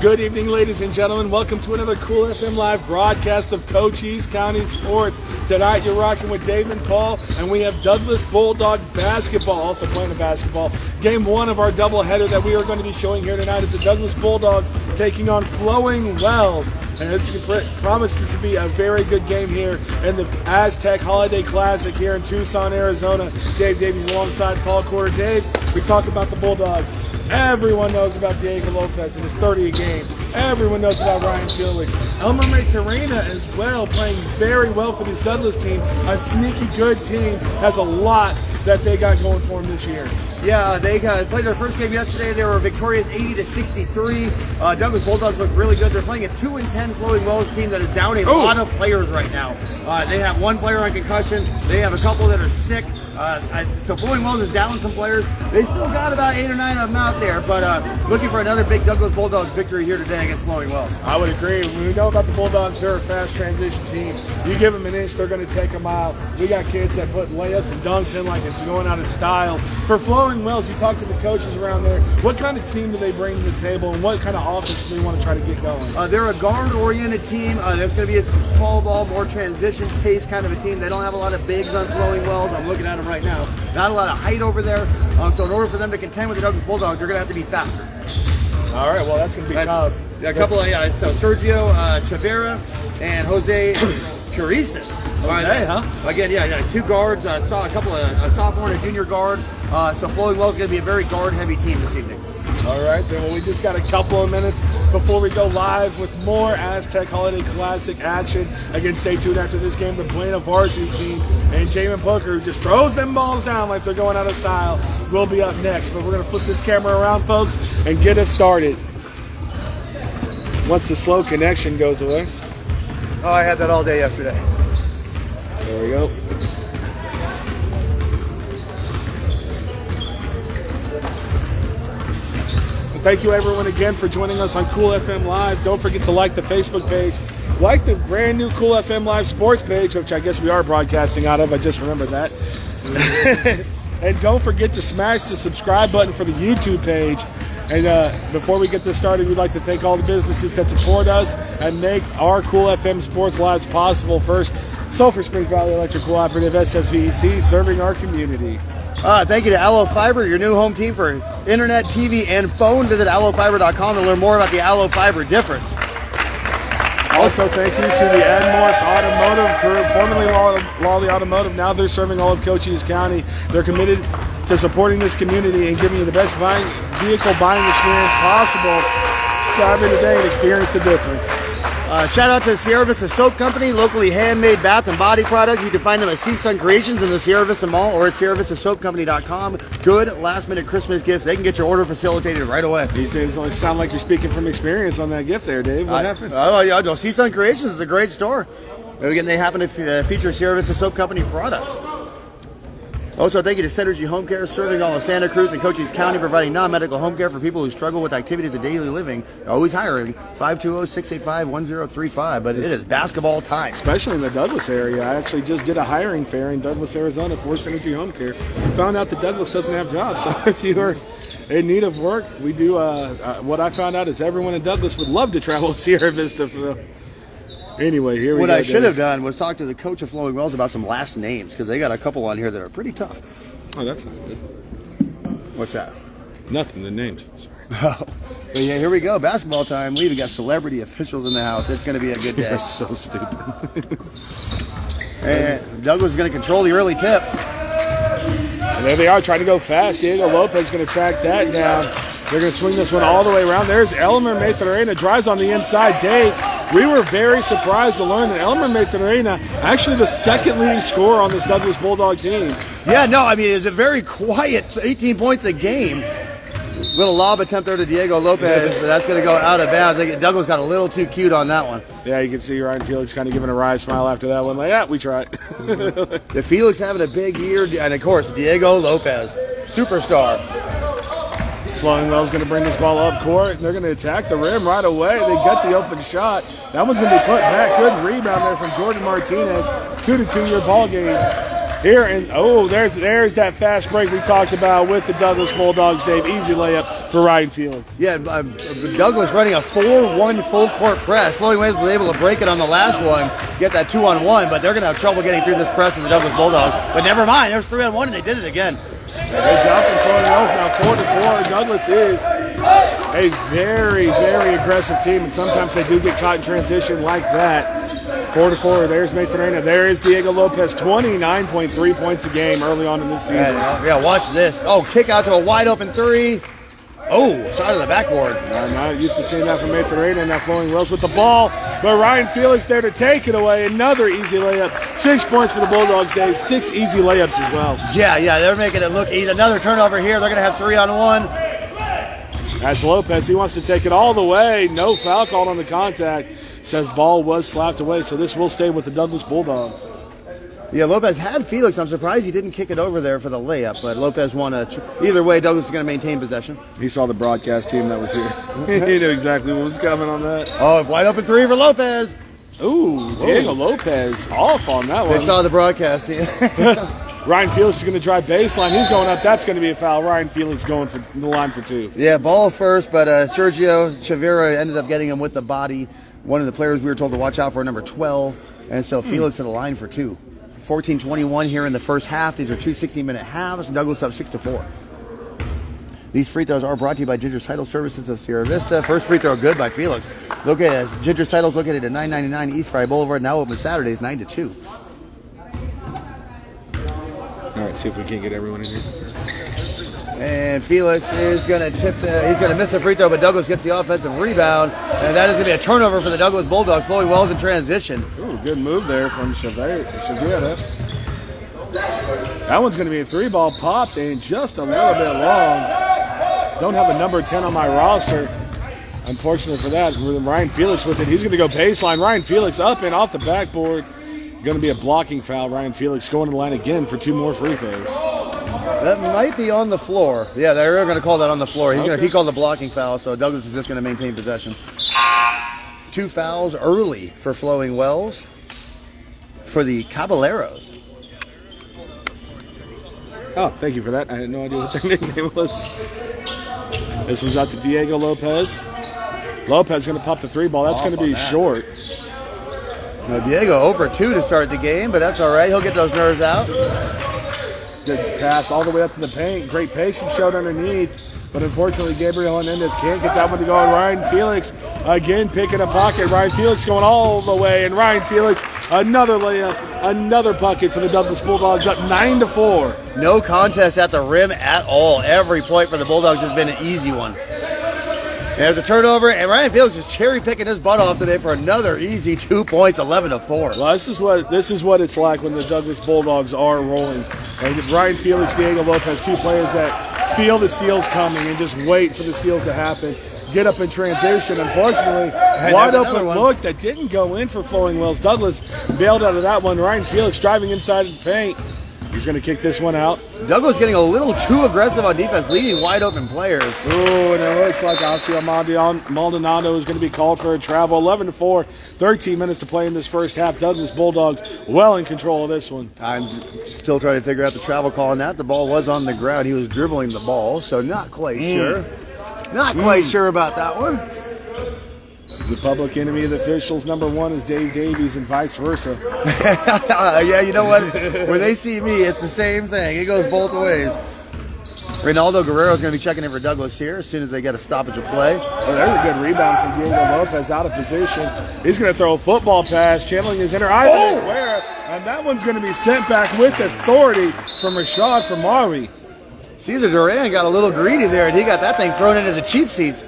Good evening, ladies and gentlemen. Welcome to another Cool FM Live broadcast of Cochise County Sports. Tonight, you're rocking with Dave and Paul, and we have Douglas Bulldog basketball, also playing the basketball. Game one of our doubleheader that we are going to be showing here tonight is the Douglas Bulldogs taking on Flowing Wells. And this promises to be a very good game here in the Aztec Holiday Classic here in Tucson, Arizona. Dave Davies alongside Paul Quarter. Dave, we talk about the Bulldogs. Everyone knows about Diego Lopez and his 30 a game. Everyone knows about Ryan Felix. Elmer Maturena as well, playing very well for this Douglas team. A sneaky good team. Has a lot that they got going for them this year. Yeah, they played their first game yesterday. They were victorious 80-63. Douglas Bulldogs look really good. They're playing a 2-10 Flowing Wells team that is down a lot of players right now. They have one player on concussion. They have a couple that are sick. So Flowing Wells is down some players. They still got about 8 or 9 of them out there, but looking for another big Douglas Bulldogs victory here today against Flowing Wells. I would agree. We know about the Bulldogs. They're a fast transition team. You give them an inch, they're going to take a mile. We got kids that put layups and dunks in like it's going out of style. For Flowing Wells, you talk to the coaches around there. What kind of team do they bring to the table, and what kind of offense do they want to try to get going? They're a guard-oriented team. There's going to be a small ball, more transition-paced kind of a team. They don't have a lot of bigs on Flowing Wells. I'm looking at them right now. Not a lot of height over there. So in order for them to contend with the Douglas Bulldogs, they're going to have to be faster. All right, well, that's going to be tough. Yeah, a couple of, so Sergio Chavera and Jose Chirises. Jose, huh? Again, yeah, 2 guards. Saw a couple of a sophomore and a junior guard. So Flowing Wells is going to be a very guard-heavy team this evening. All right, then. Well, we just got a couple of minutes before we go live with more Aztec Holiday Classic action. Again, stay tuned after this game. The Plano varsity team and Jamin Booker, who just throws them balls down like they're going out of style, will be up next. But we're going to flip this camera around, folks, and get us started. Once the slow connection goes away. Oh, I had that all day yesterday. There we go. Thank you, everyone, again for joining us on Cool FM Live. Don't forget to like the Facebook page. Like the brand new Cool FM Live sports page, which I guess we are broadcasting out of. I just remembered that. And don't forget to smash the subscribe button for the YouTube page. And before we get this started, we'd like to thank all the businesses that support us and make our Cool FM Sports Lives possible. First, Sulphur Spring Valley Electric Cooperative, SSVEC, serving our community. Thank you to Allo Fiber, your new home team for internet, TV, and phone. Visit allofiber.com to learn more about the Allo Fiber difference. Also, thank you to the Morse Automotive Group, formerly Lawely Automotive. Now they're serving all of Cochise County. They're committed to supporting this community and giving you the best vehicle buying experience possible. Stop in today and experience the difference. Shout out to the Sierra Vista Soap Company, locally handmade bath and body products. You can find them at Seasun Creations in the Sierra Vista Mall or at SierraVistaSoapCompany.com. Good last-minute Christmas gifts. They can get your order facilitated right away. These days only sound like you're speaking from experience on that gift there, Dave. What happened? Oh, yeah, no, Seasun Creations is a great store. Again, they happen to feature Sierra Vista Soap Company products. Also, thank you to Synergy Home Care, serving all of Santa Cruz and Cochise County, providing non-medical home care for people who struggle with activities of daily living. They're always hiring. 520-685-1035, but it is basketball time. Especially in the Douglas area. I actually just did a hiring fair in Douglas, Arizona for Synergy Home Care. Found out that Douglas doesn't have jobs, so if you are in need of work, we do. What I found out is everyone in Douglas would love to travel to Sierra Vista for. Anyway, here we go. What I should have done was talk to the coach of Flowing Wells about some last names, because they got a couple on here that are pretty tough. Oh, that's not good. What's that? Nothing, the names. Sorry. Oh. But yeah, here we go. Basketball time. We even got celebrity officials in the house. It's going to be a good day. You're so stupid. And Douglas is going to control the early tip. And there they are, trying to go fast. Diego Lopez is going to track that down. They're going to swing this one all the way around. There's Elmer Maturena, drives on the inside. Dave, we were very surprised to learn that Elmer Maturena actually the second leading scorer on this Douglas Bulldog team. Yeah, no, I mean, it's a very quiet 18 points a game. Little lob attempt there to Diego Lopez, but that's going to go out of bounds. Douglas got a little too cute on that one. Yeah, you can see Ryan Felix kind of giving a wry smile after that one. Like, yeah, we tried. The Felix having a big year, and of course, Diego Lopez, superstar. Flowing Wells going to bring this ball up court, and they're going to attack the rim right away. They got the open shot. That one's going to be put back. Good rebound there from Jordan Martinez. 2-2 your ball game. here. And there's that fast break we talked about with the Douglas Bulldogs, Dave. Easy layup for Ryan Felix. Yeah, Douglas running a 4-1 full court press. Flowing Wells was able to break it on the last one, get that 2-on-1, but they're going to have trouble getting through this press as the Douglas Bulldogs. But never mind, there's 3-on-1 and they did it again. Good job from Flowing Wells. Now 4-4. Douglas is a very, very aggressive team, and sometimes they do get caught in transition like that. 4-4. There's Nathan Reina. There is Diego Lopez. 29.3 points a game early on in this season. Yeah, watch this. Oh, kick out to a wide open three. Oh, side of the backboard. I'm not used to seeing that from Nathan Reina. Now Flowing Wells with the ball, but Ryan Felix there to take it away. Another easy layup. 6 points for the Bulldogs, Dave. 6 easy layups as well. Yeah, they're making it look easy. Another turnover here. They're going to have 3-on-1. That's Lopez. He wants to take it all the way. No foul called on the contact. Says ball was slapped away, so this will stay with the Douglas Bulldogs. Yeah, Lopez had Felix. I'm surprised he didn't kick it over there for the layup, but Lopez won either way, Douglas is going to maintain possession. He saw the broadcast team that was here. He knew exactly what was coming on that. Oh, wide open three for Lopez. Ooh, Diego Lopez off on that one. They saw the broadcast team. Ryan Felix is going to drive baseline. He's going up. That's going to be a foul. Ryan Felix going for the line for 2. Yeah, ball first, but Sergio Chavira ended up getting him with the body. One of the players we were told to watch out for, number 12. And so Felix to the line for 2. 14-21 here in the first half. These are 2 60-minute halves. Douglas up 6-4. These free throws are brought to you by Ginger's Title Services of Sierra Vista. First free throw good by Felix. Located at Ginger's Title's located at 999 East Fry Boulevard. Now open Saturdays 9-2. All right, see if we can't get everyone in here. And Felix is going to he's going to miss the free throw, but Douglas gets the offensive rebound. And that is going to be a turnover for the Douglas Bulldogs. Flowing Wells in transition. Ooh, good move there from Chavira. That one's going to be a 3-ball popped and just a little bit long. Don't have a number 10 on my roster. Unfortunately for that, Ryan Felix with it. He's going to go baseline. Ryan Felix up and off the backboard. Going to be a blocking foul. Ryan Felix going to the line again for 2 more free throws. That might be on the floor. Yeah, they're going to call that on the floor. He called the blocking foul, so Douglas is just going to maintain possession. 2 fouls early for Flowing Wells for the Caballeros. Oh, thank you for that. I had no idea what their nickname was. This one's out to Diego Lopez. Lopez going to pop the 3-ball. That's going to be short. Now Diego over 2 to start the game, but that's all right. He'll get those nerves out. Good pass all the way up to the paint. Great patience showed underneath. But unfortunately, Gabriel Hernandez can't get that one to go. And Ryan Felix again picking a pocket. Ryan Felix going all the way. And Ryan Felix, another layup, another bucket for the Douglas Bulldogs, up 9-4. No contest at the rim at all. Every point for the Bulldogs has been an easy one. There's a turnover, and Ryan Felix is cherry picking his butt off today for another easy 2 points, 11-4. Well, this is what it's like when the Douglas Bulldogs are rolling. And Ryan Felix, Diego Lopez, 2 players that feel the steals coming and just wait for the steals to happen. Get up in transition. Unfortunately, wide open look that didn't go in for Flowing Wells. Douglas bailed out of that one. Ryan Felix driving inside the paint. He's going to kick this one out. Douglas getting a little too aggressive on defense, leading wide open players. Ooh, and it looks like Alcio Maldonado is going to be called for a travel. 11-4, 13 minutes to play in this first half. Douglas Bulldogs well in control of this one. I'm still trying to figure out the travel call on that. The ball was on the ground. He was dribbling the ball, so not quite sure. Not quite sure about that one. The public enemy of the officials, number 1, is Dave Davies and vice versa. Yeah, you know what? When they see me, it's the same thing. It goes both ways. Ronaldo Guerrero is going to be checking in for Douglas here as soon as they get a stoppage of play. Oh, there's a good rebound from Diego Lopez out of position. He's going to throw a football pass, channeling his inner eye. And that one's going to be sent back with authority from Rashad from Maui. Cesar Duran got a little greedy there, and he got that thing thrown into the cheap seats.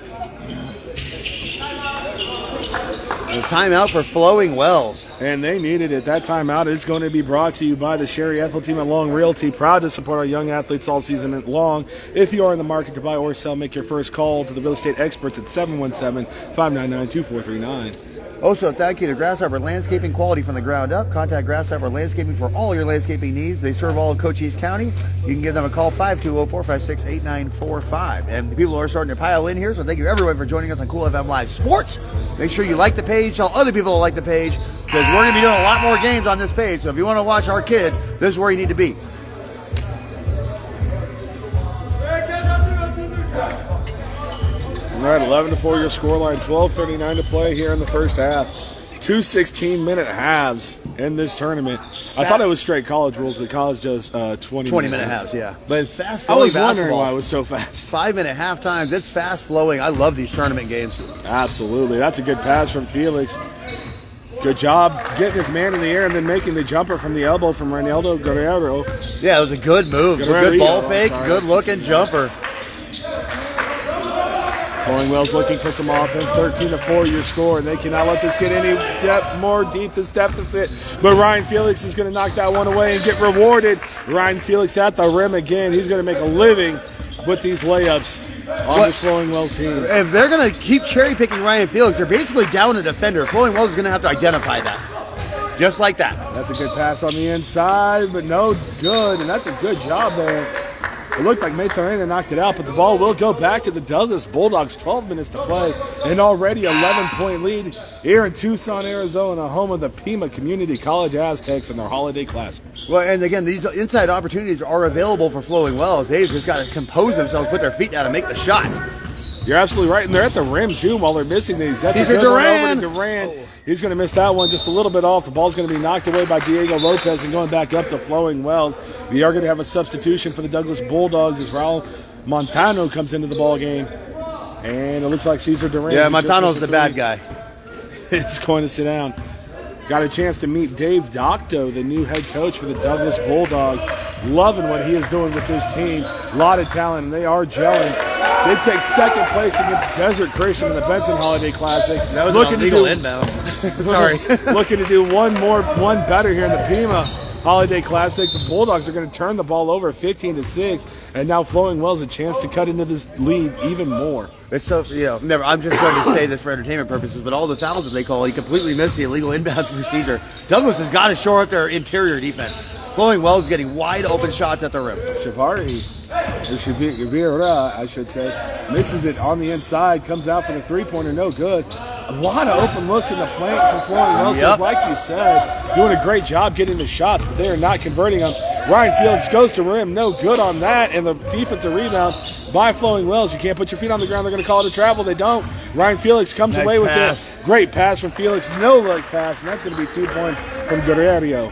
A timeout for Flowing Wells. And they needed it. That timeout is going to be brought to you by the Sherry Ethel team at Long Realty. Proud to support our young athletes all season long. If you are in the market to buy or sell, make your first call to the real estate experts at 717-599-2439. Also, thank you to Grasshopper Landscaping, quality from the ground up. Contact Grasshopper Landscaping for all your landscaping needs. They serve all of Cochise County. You can give them a call, 520-456-8945. And people are starting to pile in here, so thank you everyone for joining us on Cool FM Live Sports. Make sure you like the page, tell other people to like the page. because we're going to be doing a lot more games on this page. So if you want to watch our kids, this is where you need to be. All right, 11-4 your scoreline, 12:39 to play here in the first half. 2 16-minute halves in this tournament. I thought it was straight college rules, but college does 20-minute halves, yeah. But it's fast I flowing. was wondering why it was so fast. 5-minute half times. It's fast flowing. I love these tournament games. Absolutely. That's a good pass from Felix. Good job getting his man in the air and then making the jumper from the elbow from Reinaldo Guerrero. Yeah, it was a good move. It was a good ball fake, good looking jumper. Flowing Wells looking for some offense. 13-4 your score, and they cannot let this get any more deep this deficit. But Ryan Felix is going to knock that one away and get rewarded. Ryan Felix at the rim again. He's going to make a living with these layups on this Flowing Wells team. If they're going to keep cherry picking Ryan Felix, they're basically down a defender. Flowing Wells is going to have to identify that. Just like that. That's a good pass on the inside, but no good, and that's a good job there. It looked like Maytorena knocked it out, but the ball will go back to the Douglas Bulldogs. 12 minutes to play, and already 11-point lead here in Tucson, Arizona, home of the Pima Community College Aztecs and their Holiday Classic. Well, and again, these inside opportunities are available for Flowing Wells. They've just got to compose themselves, put their feet down, and make the shot. You're absolutely right, and they're at the rim, too, while they're missing these. That's a good one over to Durant. He's going to miss that one just a little bit off. The ball's going to be knocked away by Diego Lopez and going back up to Flowing Wells. We are going to have a substitution for the Douglas Bulldogs as Raul Montano comes into the ball game. And it looks like Cesar Durant. Yeah, Montano's the bad guy. He's going to sit down. Got a chance to meet Dave Docto, the new head coach for the Douglas Bulldogs. Loving what he is doing with this team. A lot of talent, and they are gelling. They take second place against Desert Christian in the Benson Holiday Classic. That was an illegal inbound. Sorry. Looking to do one better here in the Pima Holiday Classic. The Bulldogs are going to turn the ball over 15-6, and now Flowing Wells a chance to cut into this lead even more. It's so, never. I'm just going to say this for entertainment purposes, but all the fouls that they call, he completely missed the illegal inbounds procedure. Douglas has got to shore up their interior defense. Flowing Wells is getting wide open shots at the rim. Rivera, I should say, misses it on the inside, comes out for the three-pointer, no good. A lot of open looks in the paint from Flowing Wells. Yep. Like you said, doing a great job getting the shots, but they are not converting them. Ryan Felix goes to rim, no good on that, and the defensive rebound by Flowing Wells. You can't put your feet on the ground. They're going to call it a travel. They don't. Ryan Felix comes away with it. Great pass from Felix, no-look pass, and that's going to be 2 points from Guerrero.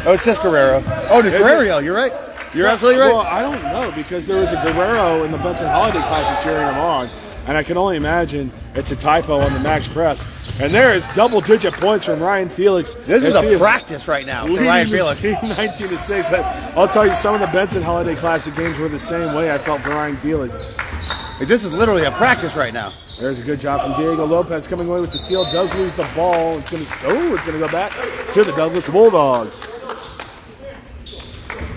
Oh, it's just Guerrero. Oh, it's Guerrero. You're right. You're absolutely right. Well, I don't know, because there was a Guerrero in the Benson Holiday Classic cheering him on, and I can only imagine it's a typo on the max press. And there is double-digit points from Ryan Felix. This is a practice right now for Ryan Felix. 19-6. I'll tell you, some of the Benson Holiday Classic games were the same way I felt for Ryan Felix. This is literally a practice right now. There's a good job from Diego Lopez coming away with the steal. Does lose the ball. It's going to go back to the Douglas Bulldogs.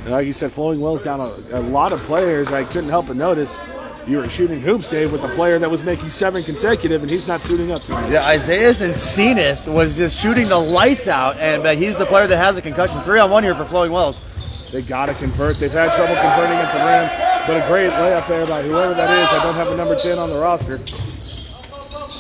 And like you said, Flowing Wells down a lot of players. I couldn't help but notice you were shooting hoops, Dave, with a player that was making 7 consecutive, and he's not suiting up tonight. Yeah, Isaiah Encinas was just shooting the lights out, and he's the player that has a concussion. 3-on-1 here for Flowing Wells. They got to convert. They've had trouble converting at the rim, but a great layup there by whoever that is. I don't have a number 10 on the roster.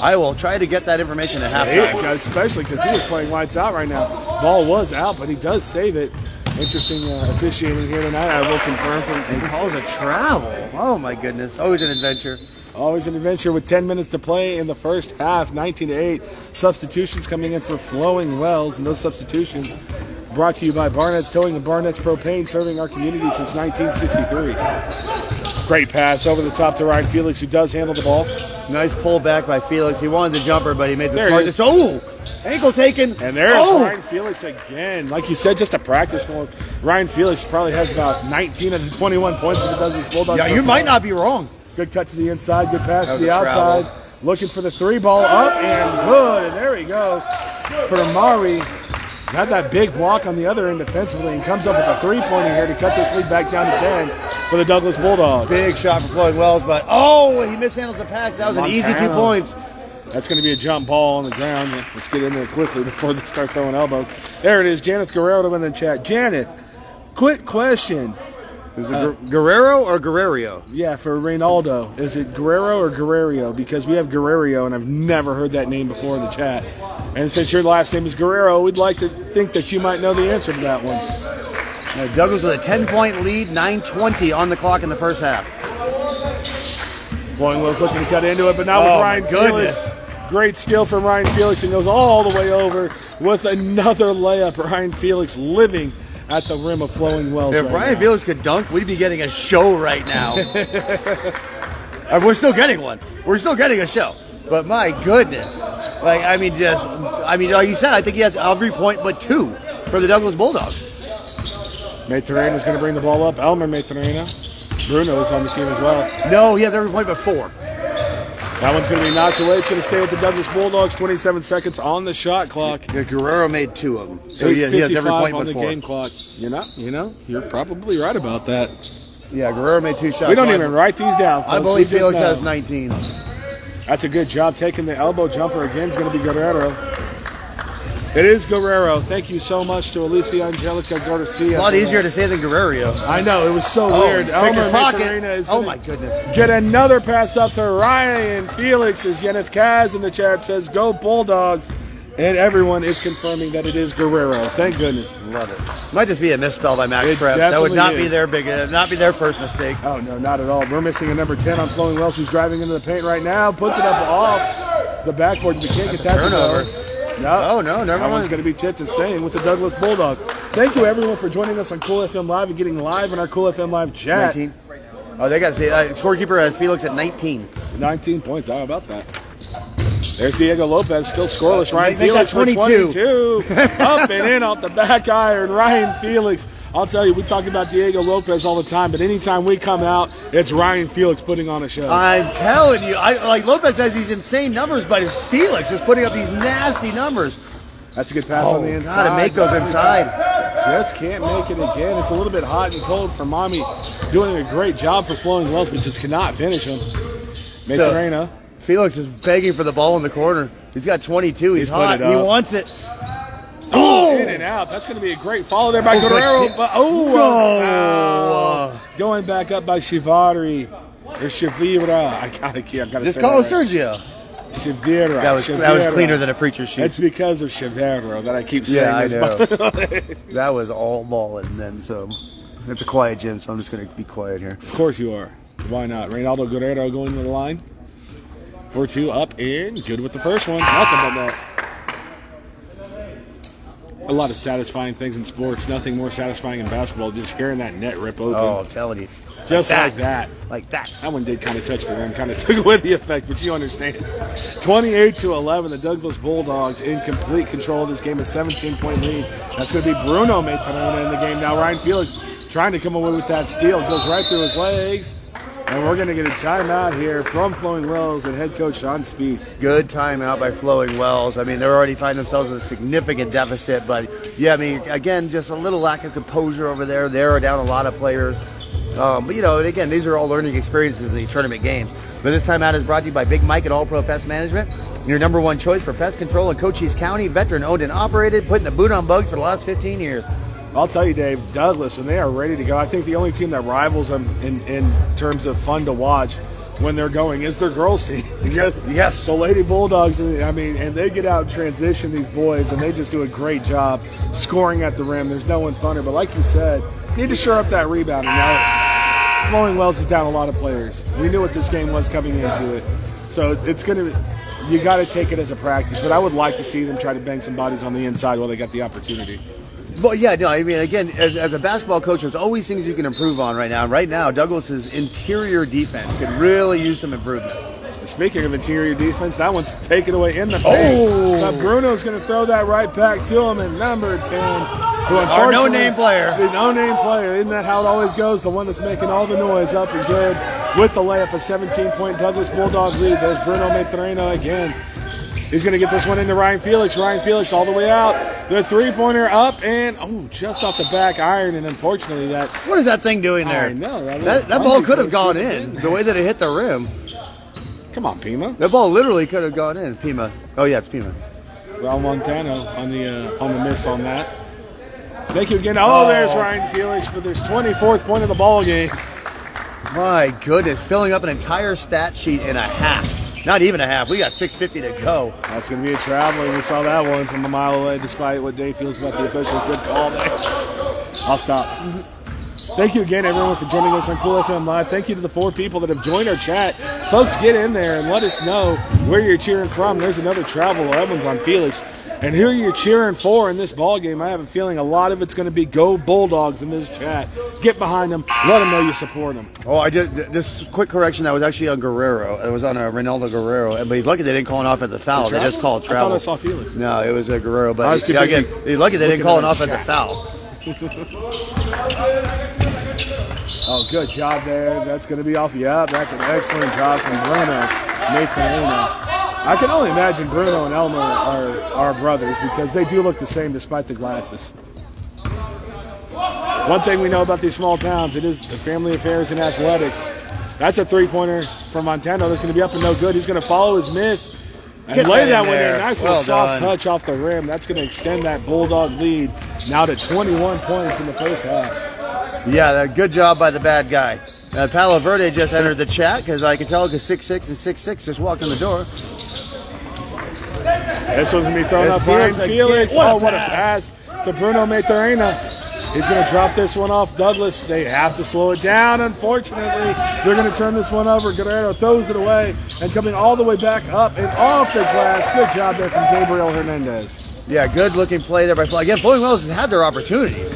I will try to get that information at halftime. Yeah, especially because he was playing lights out right now. Ball was out, but he does save it. Interesting officiating here tonight. I will confirm. He calls a travel. Oh, my goodness. Always an adventure. Always an adventure with 10 minutes to play in the first half, 19-8. Substitutions coming in for Flowing Wells, and those substitutions brought to you by Barnett's Towing and Barnett's Propane, serving our community since 1963. Great pass over the top to Ryan Felix, who does handle the ball. Nice pull back by Felix. He wanted the jumper, but he made the smart decision. Oh! Ankle taken. And there's Ryan Felix again. Like you said, just a practice for him. Ryan Felix probably has about 19 of the 21 points for the Douglas Bulldogs. Yeah, you might not be wrong. Good cut to the inside. Good pass to the outside. Looking for the 3 ball up and good. And there we go for Mari. Had that big block on the other end defensively and comes up with a 3-pointer here to cut this lead back down to 10 for the Douglas Bulldogs. Big shot for Flowing Wells, but he mishandled the pass. That was an easy 2 points. That's going to be a jump ball on the ground. Let's get in there quickly before they start throwing elbows. There it is. Janeth Guerrero in the chat. Janeth, quick question. Is it Guerrero or Guerrero? Yeah, for Reynaldo. Is it Guerrero or Guerrero? Because we have Guerrero, and I've never heard that name before in the chat. And since your last name is Guerrero, we'd like to think that you might know the answer to that one. Douglas with a 10-point lead, 9:20 on the clock in the first half. Flowing Wells looking to cut into it, but now with Ryan Felix. Great steal from Ryan Felix and goes all the way over with another layup. Ryan Felix living at the rim of Flowing Wells. If Ryan Felix could dunk, we'd be getting a show right now. We're still getting one. We're still getting a show. But my goodness. Like you said, I think he has every point but 2 for the Douglas Bulldogs. Maturena is going to bring the ball up. Elmer Maturena. Bruno is on the team as well. No, he has every point but 4. That one's going to be knocked away. It's going to stay with the Douglas Bulldogs. 27 seconds on the shot clock. Yeah, Guerrero made 2 of them. So he has every point on but the 4. game clock. You're probably right about that. Yeah, Guerrero made 2 shots. We don't even write these down, folks. I believe Felix has 19. That's a good job. Taking the elbow jumper again is going to be Guerrero. It is Guerrero. Thank you so much to Alicia Angelica Garcia. A lot easier to say than Guerrero. I know. It was so weird. Elmer Maturena is my goodness. Get another pass up to Ryan Felix as Yeneth Kaz in the chat says, go Bulldogs. And everyone is confirming that it is Guerrero. Thank goodness. Love it. Might just be a misspell by Max Prep. That would not be their first mistake. Oh, no, not at all. We're missing a number 10 on Flowing Wells, who's driving into the paint right now. Puts it up off the backboard. We can't get that turnover. No, never mind. That one's going to be tipped and staying with the Douglas Bulldogs. Thank you, everyone, for joining us on Cool FM Live and getting live in our Cool FM Live chat. 19. Oh, they got the scorekeeper has Felix at 19. 19 points. How about that? There's Diego Lopez, still scoreless. Ryan Make Felix that 22. Up and in off the back iron. Ryan Felix. I'll tell you, we talk about Diego Lopez all the time, but anytime we come out, it's Ryan Felix putting on a show. I'm telling you, Lopez has these insane numbers, but it's Felix just putting up these nasty numbers. That's a good pass on the inside. Gotta make those inside. Just can't make it again. It's a little bit hot and cold for Mommy. Doing a great job for Flowing Wells, but just cannot finish him. Maturena. Felix is begging for the ball in the corner. He's got 22. He's hot. He wants it. In and out. That's going to be a great follow there by Guerrero. Going back up by Shivari. Or Shavira. I gotta just call him Sergio. Shavira. That was cleaner than a preacher's sheet. It's because of Shavira that I keep saying. Yeah, I know. That was all ball and then some. It's a quiet gym, so I'm just going to be quiet here. Of course you are. Why not? Reynaldo Guerrero going to the line. 4-2 up and good with the first one. Nothing but that. A lot of satisfying things in sports. Nothing more satisfying in basketball. Just hearing that net rip open. Oh, I'm telling you. Just like that. Like that. That one did kind of touch the rim. Kind of took away the effect, but you understand. 28-11. The Douglas Bulldogs in complete control of this game. A 17-point lead. That's going to be Bruno Maturena in the game. Now Ryan Felix trying to come away with that steal. Goes right through his legs. And we're going to get a timeout here from Flowing Wells and head coach Sean Spees. Good timeout by Flowing Wells. I mean, they're already finding themselves in a significant deficit. But, yeah, I mean, again, just a little lack of composure over there. They're down a lot of players. But, again, these are all learning experiences in these tournament games. But this timeout is brought to you by Big Mike at All Pro Pest Management. Your number one choice for pest control in Cochise County. Veteran owned and operated, putting the boot on bugs for the last 15 years. I'll tell you, Dave, Douglas, when they are ready to go, I think the only team that rivals them in terms of fun to watch when they're going is their girls team. Yes. The Lady Bulldogs, and they get out and transition these boys, and they just do a great job scoring at the rim. There's no one funner. But like you said, need to shore up that rebounding. Now, Flowing Wells is down a lot of players. We knew what this game was coming into it. So it's going to – you got to take it as a practice. But I would like to see them try to bang some bodies on the inside while they got the opportunity. Well, yeah, no, I mean, again, as a basketball coach, there's always things you can improve on right now. Right now, Douglas's interior defense could really use some improvement. Speaking of interior defense, that one's taken away in the paint. So Bruno's going to throw that right back to him, and number 10, our no-name player. The no-name player. Isn't that how it always goes? The one that's making all the noise up and good with the layup, a 17-point Douglas Bulldog lead. There's Bruno Maturena again. He's going to get this one into Ryan Felix. Ryan Felix all the way out. The three-pointer up and, just off the back iron. And unfortunately that... What is that thing doing there? I know. That ball could have gone in the way that it hit the rim. Come on, Pima. That ball literally could have gone in. Pima. Oh, yeah, it's Pima. Raul Montano on the miss on that. Thank you again. There's Ryan Felix for this 24th point of the ball game. My goodness. Filling up an entire stat sheet in a half. Not even a half. We got 6:50 to go. That's going to be a traveling. We saw that one from a mile away, despite what Dave feels about the officials. Good call there. I'll stop. Thank you again, everyone, for joining us on Cool FM Live. Thank you to the 4 people that have joined our chat. Folks, get in there and let us know where you're cheering from. There's another travel. Evans on Felix. And who you're cheering for in this ball game. I have a feeling a lot of it's going to be Go Bulldogs in this chat. Get behind them. Let them know you support them. Oh, this quick correction. That was actually on Guerrero. It was on Ronaldo Guerrero. But he's lucky they didn't call it off at the foul. They just called travel. I thought I saw Felix. No, it was a Guerrero. But he's lucky they didn't call it off at the foul. Oh, good job there. That's going to be off. Yeah, that's an excellent job from Bruno. Nathan. I can only imagine Bruno and Elmer are brothers because they do look the same despite the glasses. One thing we know about these small towns, it is the family affairs and athletics. That's a three-pointer from Montano that's going to be up and no good. He's going to follow his miss and lay that one in. Nice little soft touch off the rim. That's going to extend that Bulldog lead now to 21 points in the first half. Yeah, good job by the bad guy. Palo Verde just entered the chat because I can tell because 6'6" and 6'6" just walked in the door. This one's going to be thrown up. Ryan Felix. What a pass to Bruno Maturana. He's going to drop this one off Douglas. They have to slow it down, unfortunately. They're going to turn this one over. Guerrero throws it away and coming all the way back up and off the glass. Good job there from Gabriel Hernandez. Yeah, good-looking play there by Flo. Again, Flowing Wells has had their opportunities.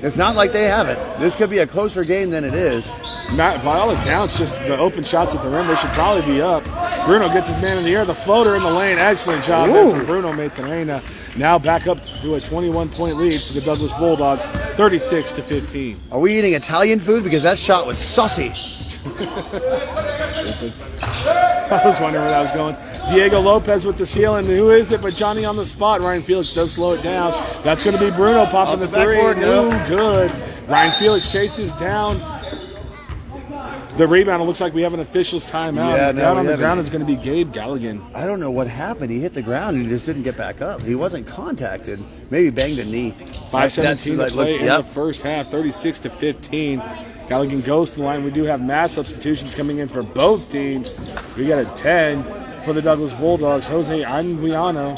It's not like they haven't. This could be a closer game than it is. By all accounts, just the open shots at the rim, they should probably be up. Bruno gets his man in the air. The floater in the lane. Excellent job there from Bruno Maturana. Now back up to a 21-point lead for the Douglas Bulldogs, 36-15. Are we eating Italian food? Because that shot was saucy. I was wondering where that was going. Diego Lopez with the steal, and who is it but Johnny on the spot? Ryan Felix does slow it down. That's going to be Bruno popping the three. No good. Ryan Felix chases down the rebound. It looks like we have an official's timeout. Yeah, down on the ground is going to be Gabe Galligan. I don't know what happened. He hit the ground and he just didn't get back up. He wasn't contacted. Maybe banged a knee. 5:17 to play in the first half, 36-15. Galligan goes to the line. We do have mass substitutions coming in for both teams. We got a 10 for the Douglas Bulldogs. Jose Anguiano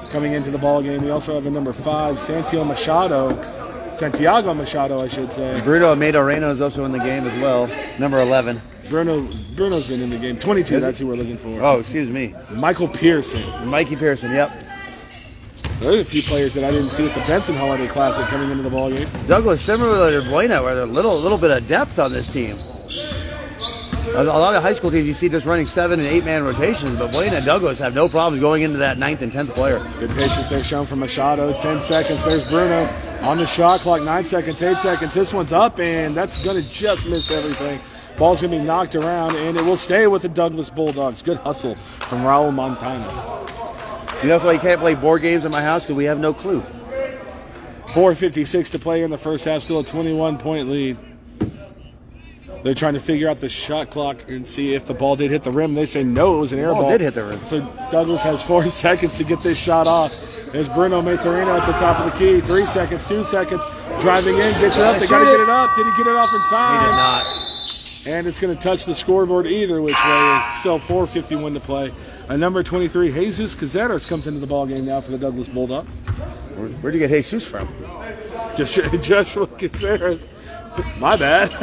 coming into the ball game. We also have a number 5, Santiago Machado, I should say. Bruno Maturana is also in the game as well. Number 11. Bruno's been in the game. 22, that's who we're looking for. Oh, excuse me. Michael Pearson. Mikey Pearson, yep. There's a few players that I didn't see at the Benson Holiday Classic coming into the ball game. Douglas, similar to Buena, where there's a little bit of depth on this team. A lot of high school teams, you see just running 7- and 8-man rotations, but Buena and Douglas have no problems going into that 9th and 10th player. Good patience there shown from Machado. 10 seconds. There's Bruno on the shot clock. 9 seconds, 8 seconds. This one's up, and that's going to just miss everything. Ball's going to be knocked around, and it will stay with the Douglas Bulldogs. Good hustle from Raul Montano. You know, that's why you can't play board games in my house, because we have no clue. 4:56 to play in the first half. Still a 21-point lead. They're trying to figure out the shot clock and see if the ball did hit the rim. They say no, it was an air ball. It did hit the rim. So Douglas has 4 seconds to get this shot off. There's Bruno Maturana at the top of the key. 3 seconds, 2 seconds. Driving in, gets it up. They got to get it up. Did he get it off in time? He did not. And it's going to touch the scoreboard either which way. Still 4:51 to play. Number 23, Jesus Caceres, comes into the ball game now for the Douglas Bulldogs. Where'd you get Jesus from? Joshua Caceres. My bad.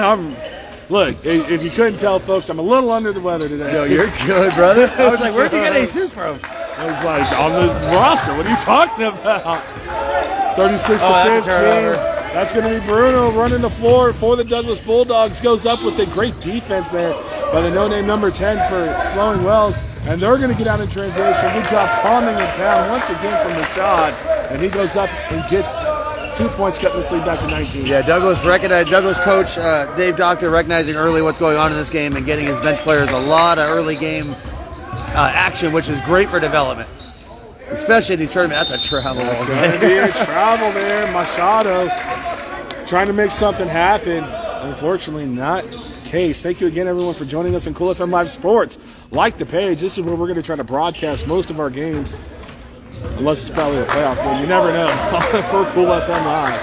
Look, if you couldn't tell, folks, I'm a little under the weather today. Yo, you're good, brother. I was like, where'd you get Jesus from? I was like, on the roster. What are you talking about? 36-15. That's going to be Bruno running the floor for the Douglas Bulldogs. Goes up with a great defense there by the no-name number 10 for Flowing Wells. And they're going to get out in transition. Good job calming it down once again from the shot. And he goes up and gets 2 points, cutting this lead back to 19. Yeah, Douglas coach Dave Doctor recognizing early what's going on in this game and getting his bench players a lot of early game action, which is great for development. Especially in these tournaments. That's a travel. That's going to be a travel there. Machado trying to make something happen. Unfortunately, not the case. Thank you again, everyone, for joining us on Cool FM Live Sports. Like the page. This is where we're going to try to broadcast most of our games. Unless it's probably a playoff game. You never know. For Cool FM Live.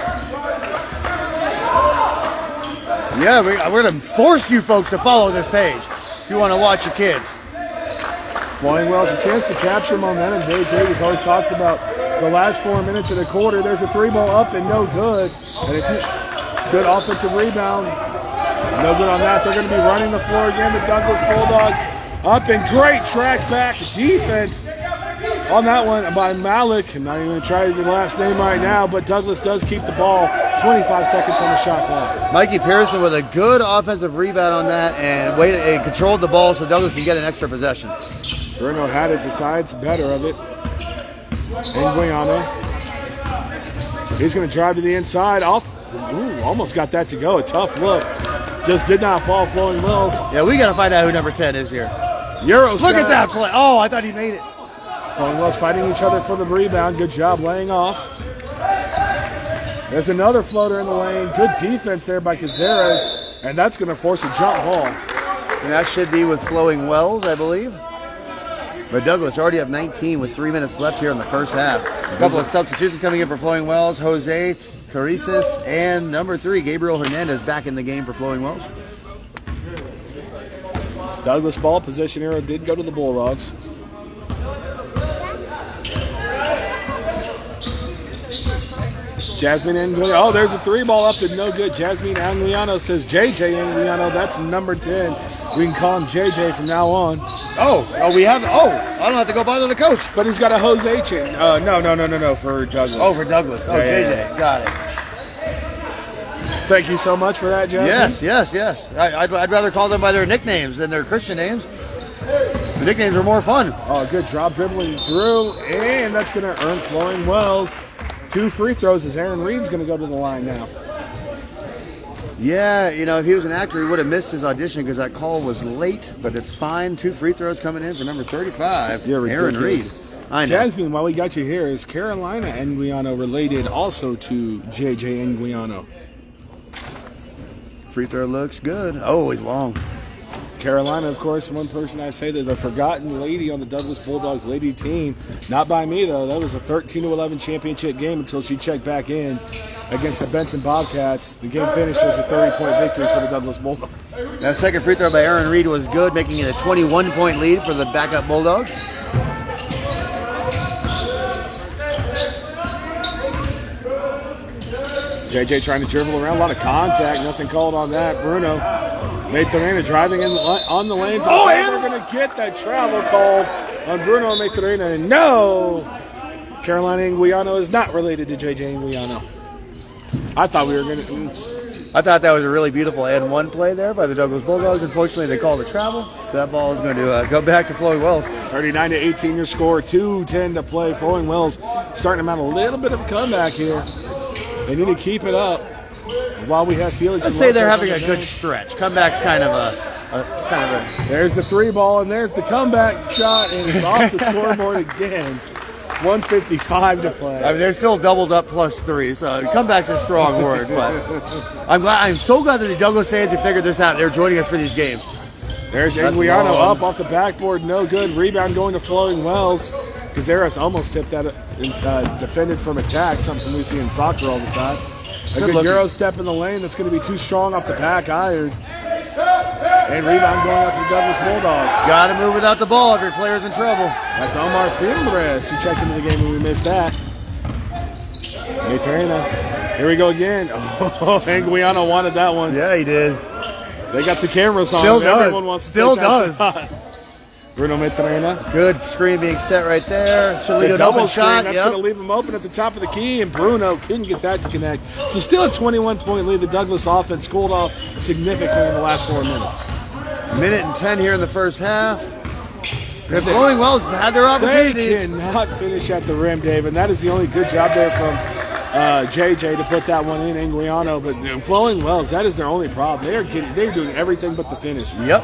Yeah, we're going to force you folks to follow this page if you want to watch your kids. Flowing Wells a chance to capture momentum. Dave Davis always talks about the last 4 minutes of the quarter. There's a 3-ball up and no good. And it's good offensive rebound. No good on that. They're going to be running the floor again. The Douglas Bulldogs up and great track back defense on that one by Malik. I'm not even going to try the last name right now, but Douglas does keep the ball. 25 seconds on the shot clock. Mikey Pearson with a good offensive rebound on that and controlled the ball so Douglas can get an extra possession. Bruno had it, decides better of it. Nguiano. He's going to drive to the inside. Almost got that to go. A tough look. Just did not fall. Flowing Wells. Yeah, we got to find out who number 10 is here. Euro. Look at that play. Oh, I thought he made it. Flowing Wells fighting each other for the rebound. Good job laying off. There's another floater in the lane. Good defense there by Cazares. And that's going to force a jump ball. And that should be with Flowing Wells, I believe. But Douglas already up 19 with 3 minutes left here in the first half. A couple of substitutions coming in for Flowing Wells. Jose Carices and number 3, Gabriel Hernandez, back in the game for Flowing Wells. Douglas ball possession arrow did go to the Bulldogs. Jasmine Anguiano. Oh, there's a 3-ball up and no good. Jasmine Anguiano says JJ Anguiano. That's number 10. We can call him JJ from now on. We have. I don't have to go bother the coach. But he's got a Jose chain. No, for Douglas. Oh, for Douglas. Oh, yeah, JJ. Got it. Thank you so much for that, Jasmine. Yes. I'd rather call them by their nicknames than their Christian names. The nicknames are more fun. Oh, good drop dribbling through, and that's going to earn Flowing Wells 2 free throws as Aaron Reed's going to go to the line now. Yeah, if he was an actor, he would have missed his audition because that call was late, but it's fine. 2 free throws coming in for number 35, Aaron Reed. I know. Jasmine, while we got you here, is Carolina Anguiano related also to JJ Anguiano? Free throw looks good. Oh, he's long. Carolina, of course, one person I say there's a forgotten lady on the Douglas Bulldogs lady team. Not by me, though. That was a 13-11 championship game until she checked back in against the Benson Bobcats. The game finished as a 30-point victory for the Douglas Bulldogs. That second free throw by Aaron Reed was good, making it a 21-point lead for the backup Bulldogs. JJ trying to dribble around, a lot of contact, nothing called on that. Bruno Maturana driving in on the lane. And we're going to get that travel call on Bruno Maturana. And no, Carolina Anguiano is not related to JJ Anguiano. I thought we were going to. I thought that was a really beautiful and one play there by the Douglas Bulldogs. Unfortunately, they called it travel, so that ball is going to go back to Flowing Wells. 39-18 your score, 2:10 to play. Flowing Wells starting to mount a little bit of a comeback here. They need to keep it up while we have Felix. Let's say they're having a good stretch. Comeback's kind of a. There's the 3-ball and there's the comeback shot, and it's off the scoreboard again. 1:55 to play. I mean, they're still doubled up +3, so comeback's a strong word. But I'm so glad that the Douglas fans have figured this out. They're joining us for these games. There's Anguiano up off the backboard, no good. Rebound going to Flowing Wells. Cazares almost tipped that, defended from attack, something we see in soccer all the time. A good Euro step in the lane that's going to be too strong off the back iron. And rebound going out to the Douglas Bulldogs. Got to move without the ball if your player's in trouble. That's Omar Fieldres who checked into the game and we missed that. Maturana. Here we go again. Oh, Anguiano wanted that one. Yeah, he did. They got the cameras on. Still does. Everyone wants to Still take that does. shot. Bruno Maturana. Good screen being set right there. Should lead an double open screen, shot. that's going to leave him open at the top of the key, and Bruno couldn't get that to connect. So still a 21-point lead. The Douglas offense cooled off significantly in the last 4 minutes. Minute and 10 here in the first half. They're Flowing Wells had their opportunities. They cannot finish at the rim, Dave, and that is the only good job there from JJ to put that one in, Anguiano. But Flowing Wells, that is their only problem. They're doing everything but the finish. Yep.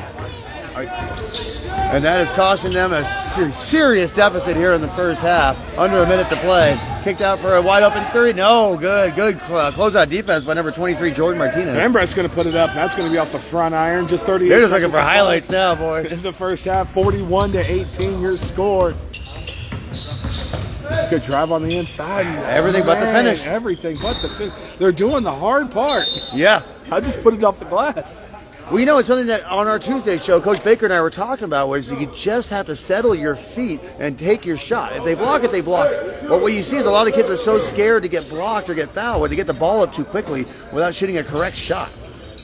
And that is costing them a serious deficit here in the first half. Under a minute to play. Kicked out for a wide open 3. No, good closeout defense by number 23, Jordan Martinez. Embrett's going to put it up. That's going to be off the front iron. Just 38. They're just looking for highlights now, boys. In the first half, 41-18 your score. Good drive on the inside. Everything but the finish. Everything but the finish. They're doing the hard part. Yeah. I just put it off the glass. Well, you know, it's something that on our Tuesday show, Coach Baker and I were talking about, was you just have to settle your feet and take your shot. If they block it, they block it. But what you see is a lot of kids are so scared to get blocked or get fouled, or to get the ball up too quickly without shooting a correct shot.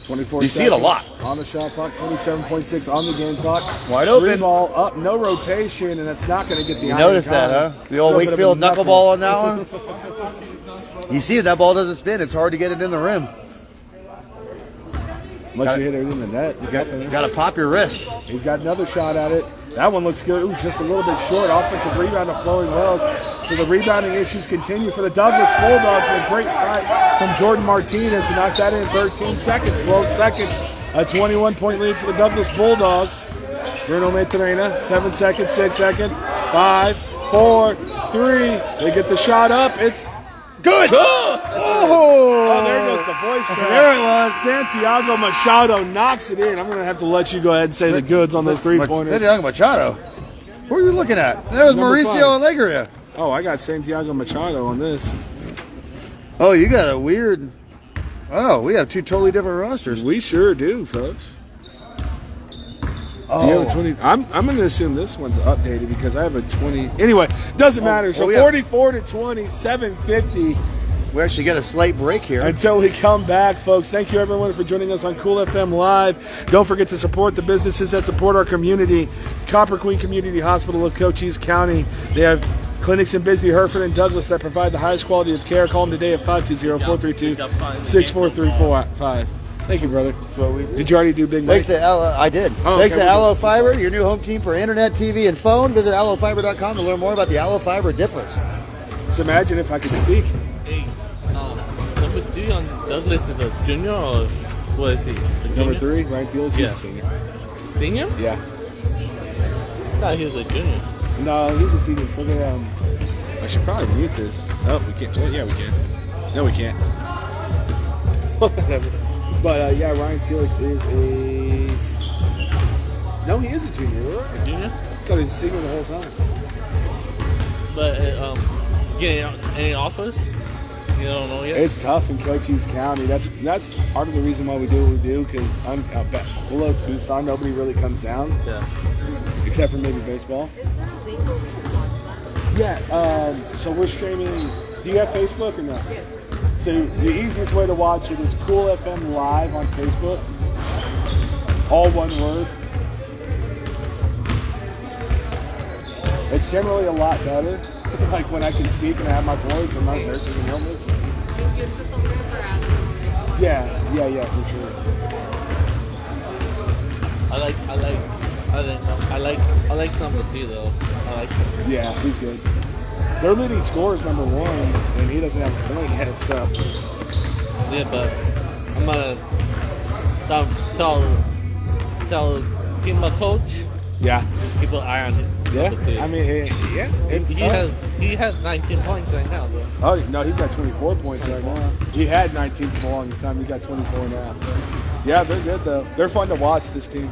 24 You seconds see it a lot. on the shot clock, 27.6 on the game clock. Wide open. Three ball up, no rotation, and that's not going to get the You iron notice that, time. huh? The old Little bit of a Wakefield knuckleball on that one. You see, if that ball doesn't spin, it's hard to get it in the rim. Unless you hit it in the net. You got to pop your wrist. He's got another shot at it. That one looks good. Ooh, just a little bit short. Offensive rebound of Flowing Wells. So the rebounding issues continue for the Douglas Bulldogs. A great fight from Jordan Martinez to knock that in 13 seconds, 12 seconds. A 21-point lead for the Douglas Bulldogs. Bruno Maturena, 7 seconds, 6 seconds, 5, 4, 3. They get the shot up. It's good. Oh, there goes the voice crack. There it was. Santiago Machado knocks it in. I'm going to have to let you go ahead and say the goods on those three-pointers. Santiago Machado? Who are you looking at? That was Number Mauricio Alegria. Oh, I got Santiago Machado on this. Oh, you got a weird... Oh, we have two totally different rosters. We sure do, folks. Oh. Do you have a 20? I'm going to assume this one's updated because I have a 20. Anyway, doesn't matter. So 44 to 20, 7:50. We actually get a slight break here. Until we come back, folks. Thank you, everyone, for joining us on Cool FM Live. Don't forget to support the businesses that support our community. Copper Queen Community Hospital of Cochise County. They have clinics in Bisbee, Hereford, and Douglas that provide the highest quality of care. Call them today at 520-432-6435. Thank you, brother. That's what we do. Did you already do Big Mike? Thanks to I did. Oh, Thanks okay, to Allo Fiber, your new home team for internet, TV, and phone. Visit allofiber.com to learn more about the Allo Fiber difference. Just imagine if I could speak. Hey, number 3 on Douglas is a junior or what is he? Number 3, Ryan Fields, he's a senior. Senior? Yeah. I thought he was a junior. No, he's a senior. So they, I should probably mute this. Oh, we can't. Well, yeah, we can. No, we can't. But yeah, Ryan Felix is a. No, he is a junior. Right? A junior? I thought he was a senior the whole time. But getting any offers? You don't know yet. It's tough in Cochise County. That's part of the reason why we do what we do. Because I'm below Tucson, nobody really comes down. Yeah. Except for maybe baseball. Yeah. So we're streaming. Do you have Facebook or no? Yes. So the easiest way to watch it is Cool FM Live on Facebook. All one word. It's generally a lot better. Like when I can speak and I have my voice and my nurses and illness. Yeah, for sure. I like number 3 though. I like him. Yeah, he's good. Their leading scorer is number 1, and he doesn't have a point yet, so. Yeah, but I'm gonna tell my coach. Yeah. Keep an eye on him. Yeah. I mean, yeah. He has 19 points right now, though. Oh no, he's got 24 points right now. He had 19 for the longest time. He got 24 now. So. Yeah, they're good though. They're fun to watch. This team.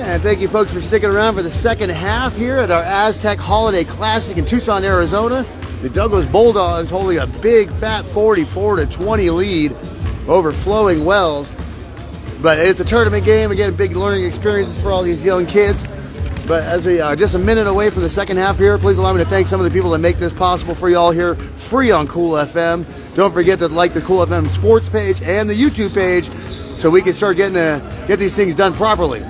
And thank you folks for sticking around for the second half here at our Aztec Holiday Classic in Tucson, Arizona. The Douglas Bulldogs holding a big fat 44-20 lead over Flowing Wells. But it's a tournament game, again, big learning experiences for all these young kids. But as we are just a minute away from the second half here, please allow me to thank some of the people that make this possible for y'all here, free on Cool FM. Don't forget to like the Cool FM sports page and the YouTube page so we can start get these things done properly.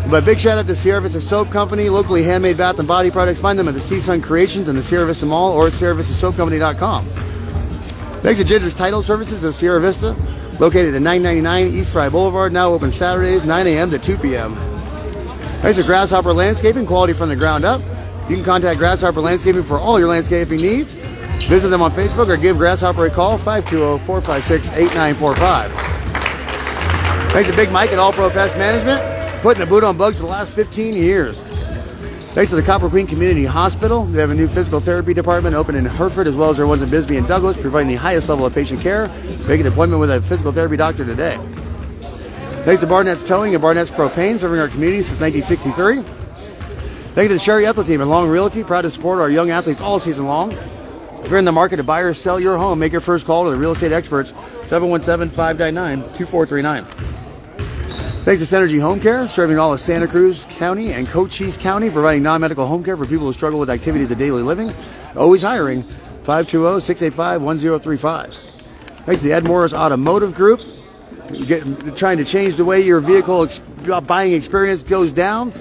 But big shout out to Sierra Vista Soap Company, locally handmade bath and body products. Find them at the Seasun Creations in the Sierra Vista Mall or at SierraVistaSoapCompany.com. Thanks to Ginger's Title Services of Sierra Vista, located at 999 East Fry Boulevard, now open Saturdays 9 a.m. to 2 p.m. Thanks to Grasshopper Landscaping, quality from the ground up. You can contact Grasshopper Landscaping for all your landscaping needs. Visit them on Facebook or give Grasshopper a call, 520-456-8945. Thanks to Big Mike at All Pro Pest Management, putting the boot on bugs for the last 15 years. Thanks to the Copper Queen Community Hospital. They have a new physical therapy department open in Hereford, as well as their ones in Bisbee and Douglas, providing the highest level of patient care. Make an appointment with a physical therapy doctor today. Thanks to Barnett's Towing and Barnett's Propane, serving our community since 1963. Thank you to the Sherry EHTELL team at Long Realty, proud to support our young athletes all season long. If you're in the market to buy or sell your home, make your first call to the real estate experts, 717-599-2439. Thanks to Synergy Home Care, serving all of Santa Cruz County and Cochise County, providing non-medical home care for people who struggle with activities of daily living. Always hiring, 520-685-1035. Thanks to the Ed Morris Automotive Group, trying to change the way your vehicle buying experience goes down.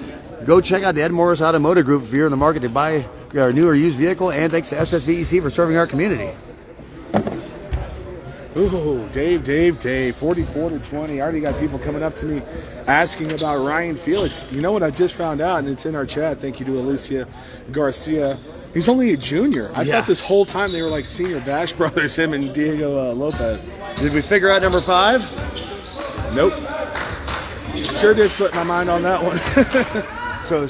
Go check out the Ed Morris Automotive Group if you're in the market to buy a new or used vehicle. And thanks to SSVEC for serving our community. Ooh, Dave, 44-20. I already got people coming up to me asking about Ryan Felix. You know what I just found out, and it's in our chat. Thank you to Alicia Garcia. He's only a junior. I thought this whole time they were like senior Bash brothers, him and Diego Lopez. Did we figure out number 5? Nope. Sure did slip my mind on that one. So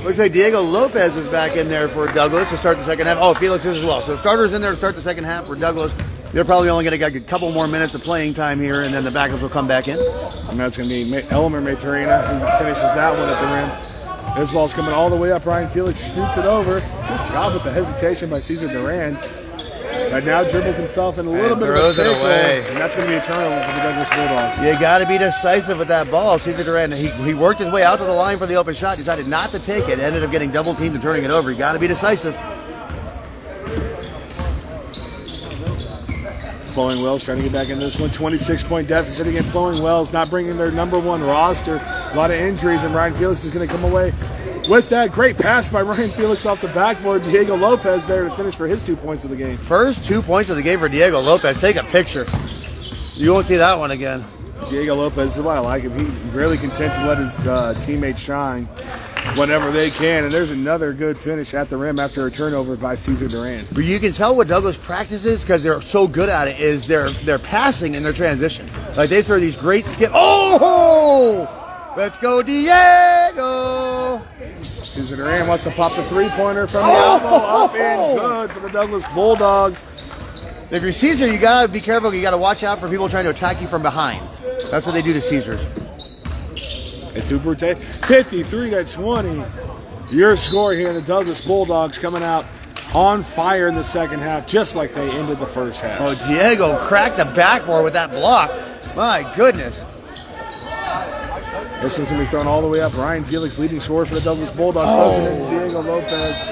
looks like Diego Lopez is back in there for Douglas to start the second half. Oh, Felix is as well. So starters in there to start the second half for Douglas. They're probably only going to get a couple more minutes of playing time here, and then the backups will come back in. And that's going to be Elmer Maturina who finishes that one at the rim. This ball's coming all the way up. Ryan Felix shoots it over. Good job with the hesitation by Cesar Duran. Right now dribbles himself in a little bit of a pickle, and that's going to be a turnover for the Douglas Bulldogs. You got to be decisive with that ball. Cesar Duran, he worked his way out to the line for the open shot, decided not to take it, ended up getting double teamed and turning it over. You got to be decisive. Flowing Wells trying to get back in this one. 26-point deficit against Flowing Wells, not bringing their number one roster. A lot of injuries, and Ryan Felix is going to come away with that. Great pass by Ryan Felix off the backboard. Diego Lopez there to finish for his 2 points of the game. First 2 points of the game for Diego Lopez. Take a picture. You won't see that one again. Diego Lopez is why I like him. He's really content to let his teammates shine whenever they can. And there's another good finish at the rim after a turnover by Cesar Duran. But you can tell what Douglas practices, because they're so good at it, is their passing and their transition. Like they throw these great skip. Oh! Let's go, Diego! Cesar Duran wants to pop the three-pointer from the elbow. Up and good for the Douglas Bulldogs. If you're Caesar, you got to be careful. You got to watch out for people trying to attack you from behind. That's what they do to Caesars. Etu Brute, 53-20. Your score here, the Douglas Bulldogs coming out on fire in the second half, just like they ended the first half. Oh, Diego cracked the backboard with that block. My goodness. This one's going to be thrown all the way up. Ryan Felix, leading scorer for the Douglas Bulldogs, throws it into Diego Lopez.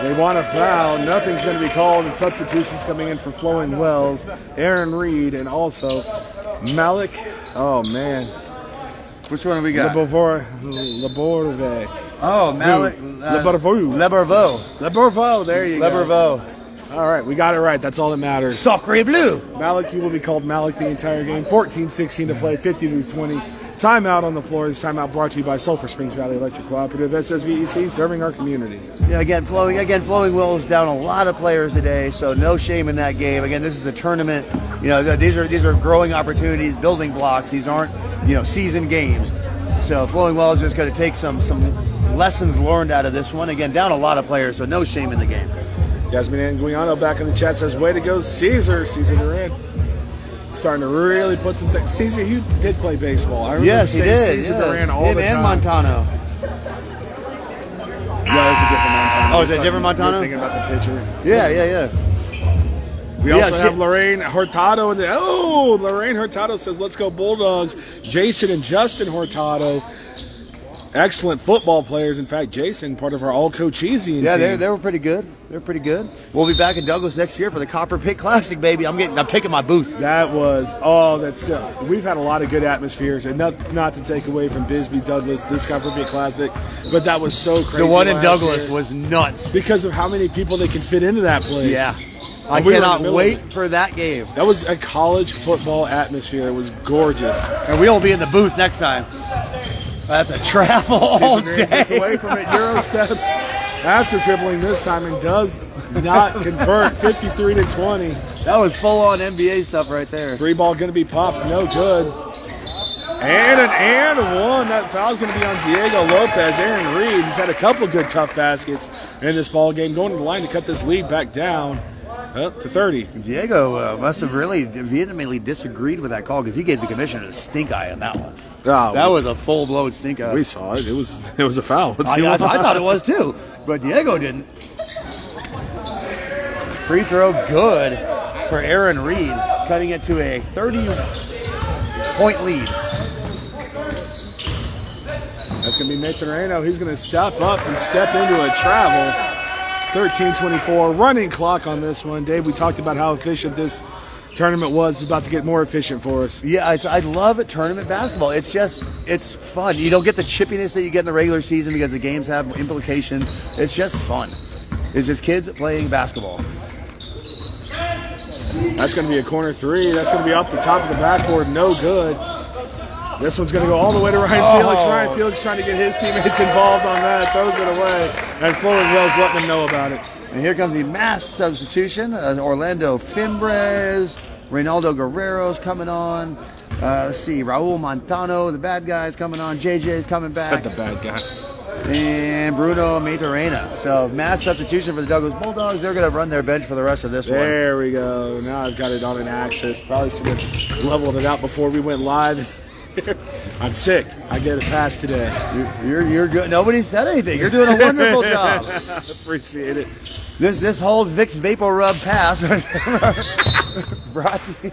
They want a foul. Nothing's going to be called, and substitutions coming in for Flowing Wells, Aaron Reed, and also Malik. Oh, man. Which one have we got? Leborve. Oh, Malik. Leborvo. There you go. Leborvo. All right, we got it right. That's all that matters. Sacre bleu. Malik, he will be called Malik the entire game. 14-16 to play, 50-20. Timeout on the floor. This timeout brought to you by Sulphur Springs Valley Electric Cooperative, SSVEC, serving our community. Yeah, again, Flowing Wells down a lot of players today, so no shame in that game. Again, this is a tournament. You know, these are growing opportunities, building blocks. These aren't, season games. So Flowing Wells just got to take some lessons learned out of this one. Again, down a lot of players, so no shame in the game. Yasmin Anguiano back in the chat says, way to go, Cesar Duran. starting to really put some things. Caesar, you did play baseball. I remember Yes, he saying did. Caesar Yeah. Duran all Him the and time. Montano. Yeah, it's a different Montano. Oh, is it a different Montano? You're thinking about the pitcher. Yeah. We Yeah, also have Lorraine Hurtado in the. Oh, Lorraine Hurtado says, "Let's go Bulldogs." Jason and Justin Hurtado, excellent football players. In fact, Jason, part of our all Cochisian Yeah, team. they were pretty good. They're pretty good. We'll be back in Douglas next year for the Copper Pit Classic, baby. I'm taking my booth. That was we've had a lot of good atmospheres, and not to take away from Bisbee Douglas, this Copper Pit Classic, but that was so crazy. The one in last Douglas year was nuts. because of how many people they can fit into that place. Yeah. I And we were in the cannot middle of wait it. for that game. That was a college football atmosphere. It was gorgeous. And we'll be in the booth next time. That's a travel all Caesar Duran gets day. away from it. Euro steps after dribbling this time and does not convert. 53-20. That was full-on NBA stuff right there. Three ball going to be popped. No good. And an and one. That foul's going to be on Diego Lopez. Aaron Reed, who's had a couple good tough baskets in this ball game, going to the line to cut this lead back down to 30. Diego must have really vehemently disagreed with that call because he gave the commissioner a stink eye on that one. Oh, That was a full-blown stink eye. we saw it. It was a foul. I thought it was too, but Diego didn't. Free throw good for Aaron Reed, cutting it to a 30-point lead. That's going to be Nathan Reno. He's going to step up and step into a travel. 13-24 running clock on this one. Dave, we talked about how efficient this tournament was. It's about to get more efficient for us. Yeah, I love it, tournament basketball. It's fun. You don't get the chippiness that you get in the regular season because the games have implications. It's just fun. It's just kids playing basketball. That's going to be a corner three. That's going to be off the top of the backboard. No good. This one's going to go all the way to Ryan Felix. Ryan Felix trying to get his teammates involved on that. Throws it away. And Flowing Wells letting them know about it. And here comes the mass substitution. Orlando Fimbres, Reynaldo Guerrero's coming on. Let's see, Raul Montano, the bad guy's coming on. JJ's coming back. Said the bad guy. And Bruno Maturena. So mass substitution for the Douglas Bulldogs. They're going to run their bench for the rest of this one. There we go. Now I've got it on an axis. Probably should have leveled it out before we went live. I'm sick. I get a pass today. You're good. Nobody said anything. You're doing a wonderful job. Appreciate it. This whole Vicks Vapor Rub pass brought to you.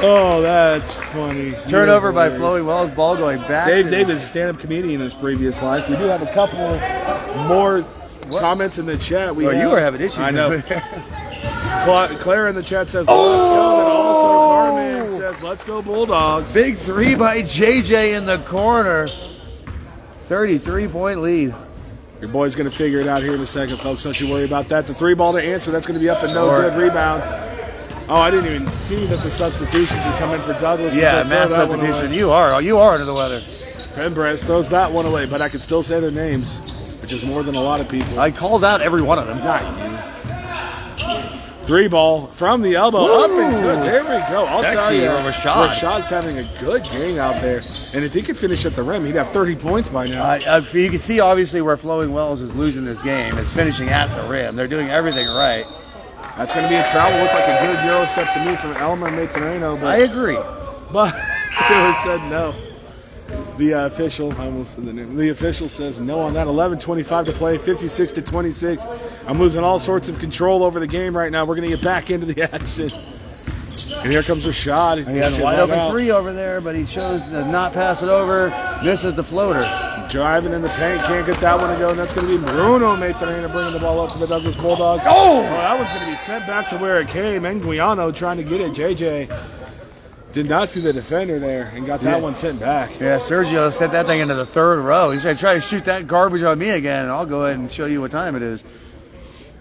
Oh, that's funny. Turnover You're by hilarious. Flowing Wells. Ball going back. Dave to- Davis is a stand-up comedian in his previous life. We do have a couple more comments in the chat. Oh, you were having issues. I know. Claire in the chat says, let's Oh! go. And also Carmen says, let's go Bulldogs. Big three by JJ in the corner. 33-point lead. Your boy's going to figure it out here in a second, folks. Don't you worry about that. The three ball to answer. That's going to be up and no good rebound. Oh, I didn't even see that the substitutions had come in for Douglas. Yeah, mass substitution. You are under the weather. Fembres throws that one away, but I can still say their names, which is more than a lot of people. I called out every one of them. Not you. Three ball from the elbow. Up and good. There we go. I'll tell Sexy, you. Rashad. Rashad's having a good game out there. And if he could finish at the rim, he'd have 30 points by now. You can see, obviously, where Flowing Wells is losing this game. It's finishing at the rim. They're doing everything right. That's going to be a travel. Looked like a good Euro step to me from Elmer Matureno. I agree. But it was said no. The official, I almost said the name. The official says no on that. 11:25 to play, 56-26. I'm losing all sorts of control over the game right now. We're going to get back into the action. And here comes Rashad. He has a wide open three over there, but he chose to not pass it over. Misses the floater. Driving in the paint, can't get that one to go, and that's going to be Bruno Maturena bringing the ball up for the Douglas Bulldogs. Oh! That one's going to be sent back to where it came. Nguiano trying to get it. JJ did not see the defender there and got that one sent back. Yeah, Sergio sent that thing into the third row. He's going to try to shoot that garbage on me again, and I'll go ahead and show you what time it is.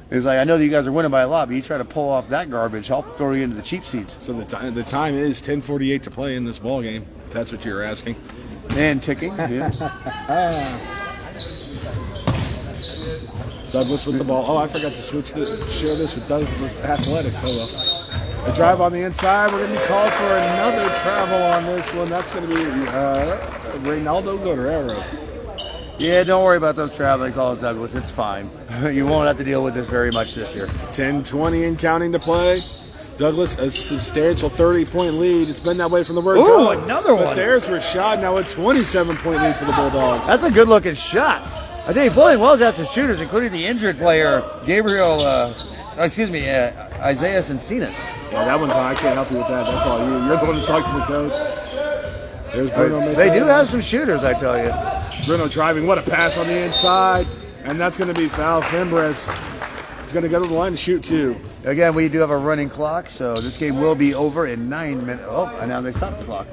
He's like, I know that you guys are winning by a lot, but you try to pull off that garbage, I'll throw you into the cheap seats. So the time is 10:48 to play in this ball game, if that's what you're asking. And ticking, yes. Douglas with the ball. Oh, I forgot to share this with Douglas Athletics. Oh well. A drive on the inside. We're going to be called for another travel on this one. That's going to be Reynaldo Guerrero. Yeah, don't worry about those traveling calls, Douglas. It's fine. You won't have to deal with this very much this year. 10:20 and counting to play. Douglas, a substantial 30-point lead. It's been that way from the word Ooh, go. another But one. there's Rashad, now a 27-point lead for the Bulldogs. That's a good-looking shot. I tell you, Flowing Wells has some shooters, including the injured player, Isaiah Encinas. Yeah, that one's on. I can't help you with that. That's all you. You're the one to talk to the coach. There's Bruno. They do have some shooters, I tell you. Bruno driving. What a pass on the inside. And that's going to be foul. Fimbres is going to go to the line to shoot 2. Again, we do have a running clock, so this game will be over in 9 minutes. Oh, and now they stopped the clock.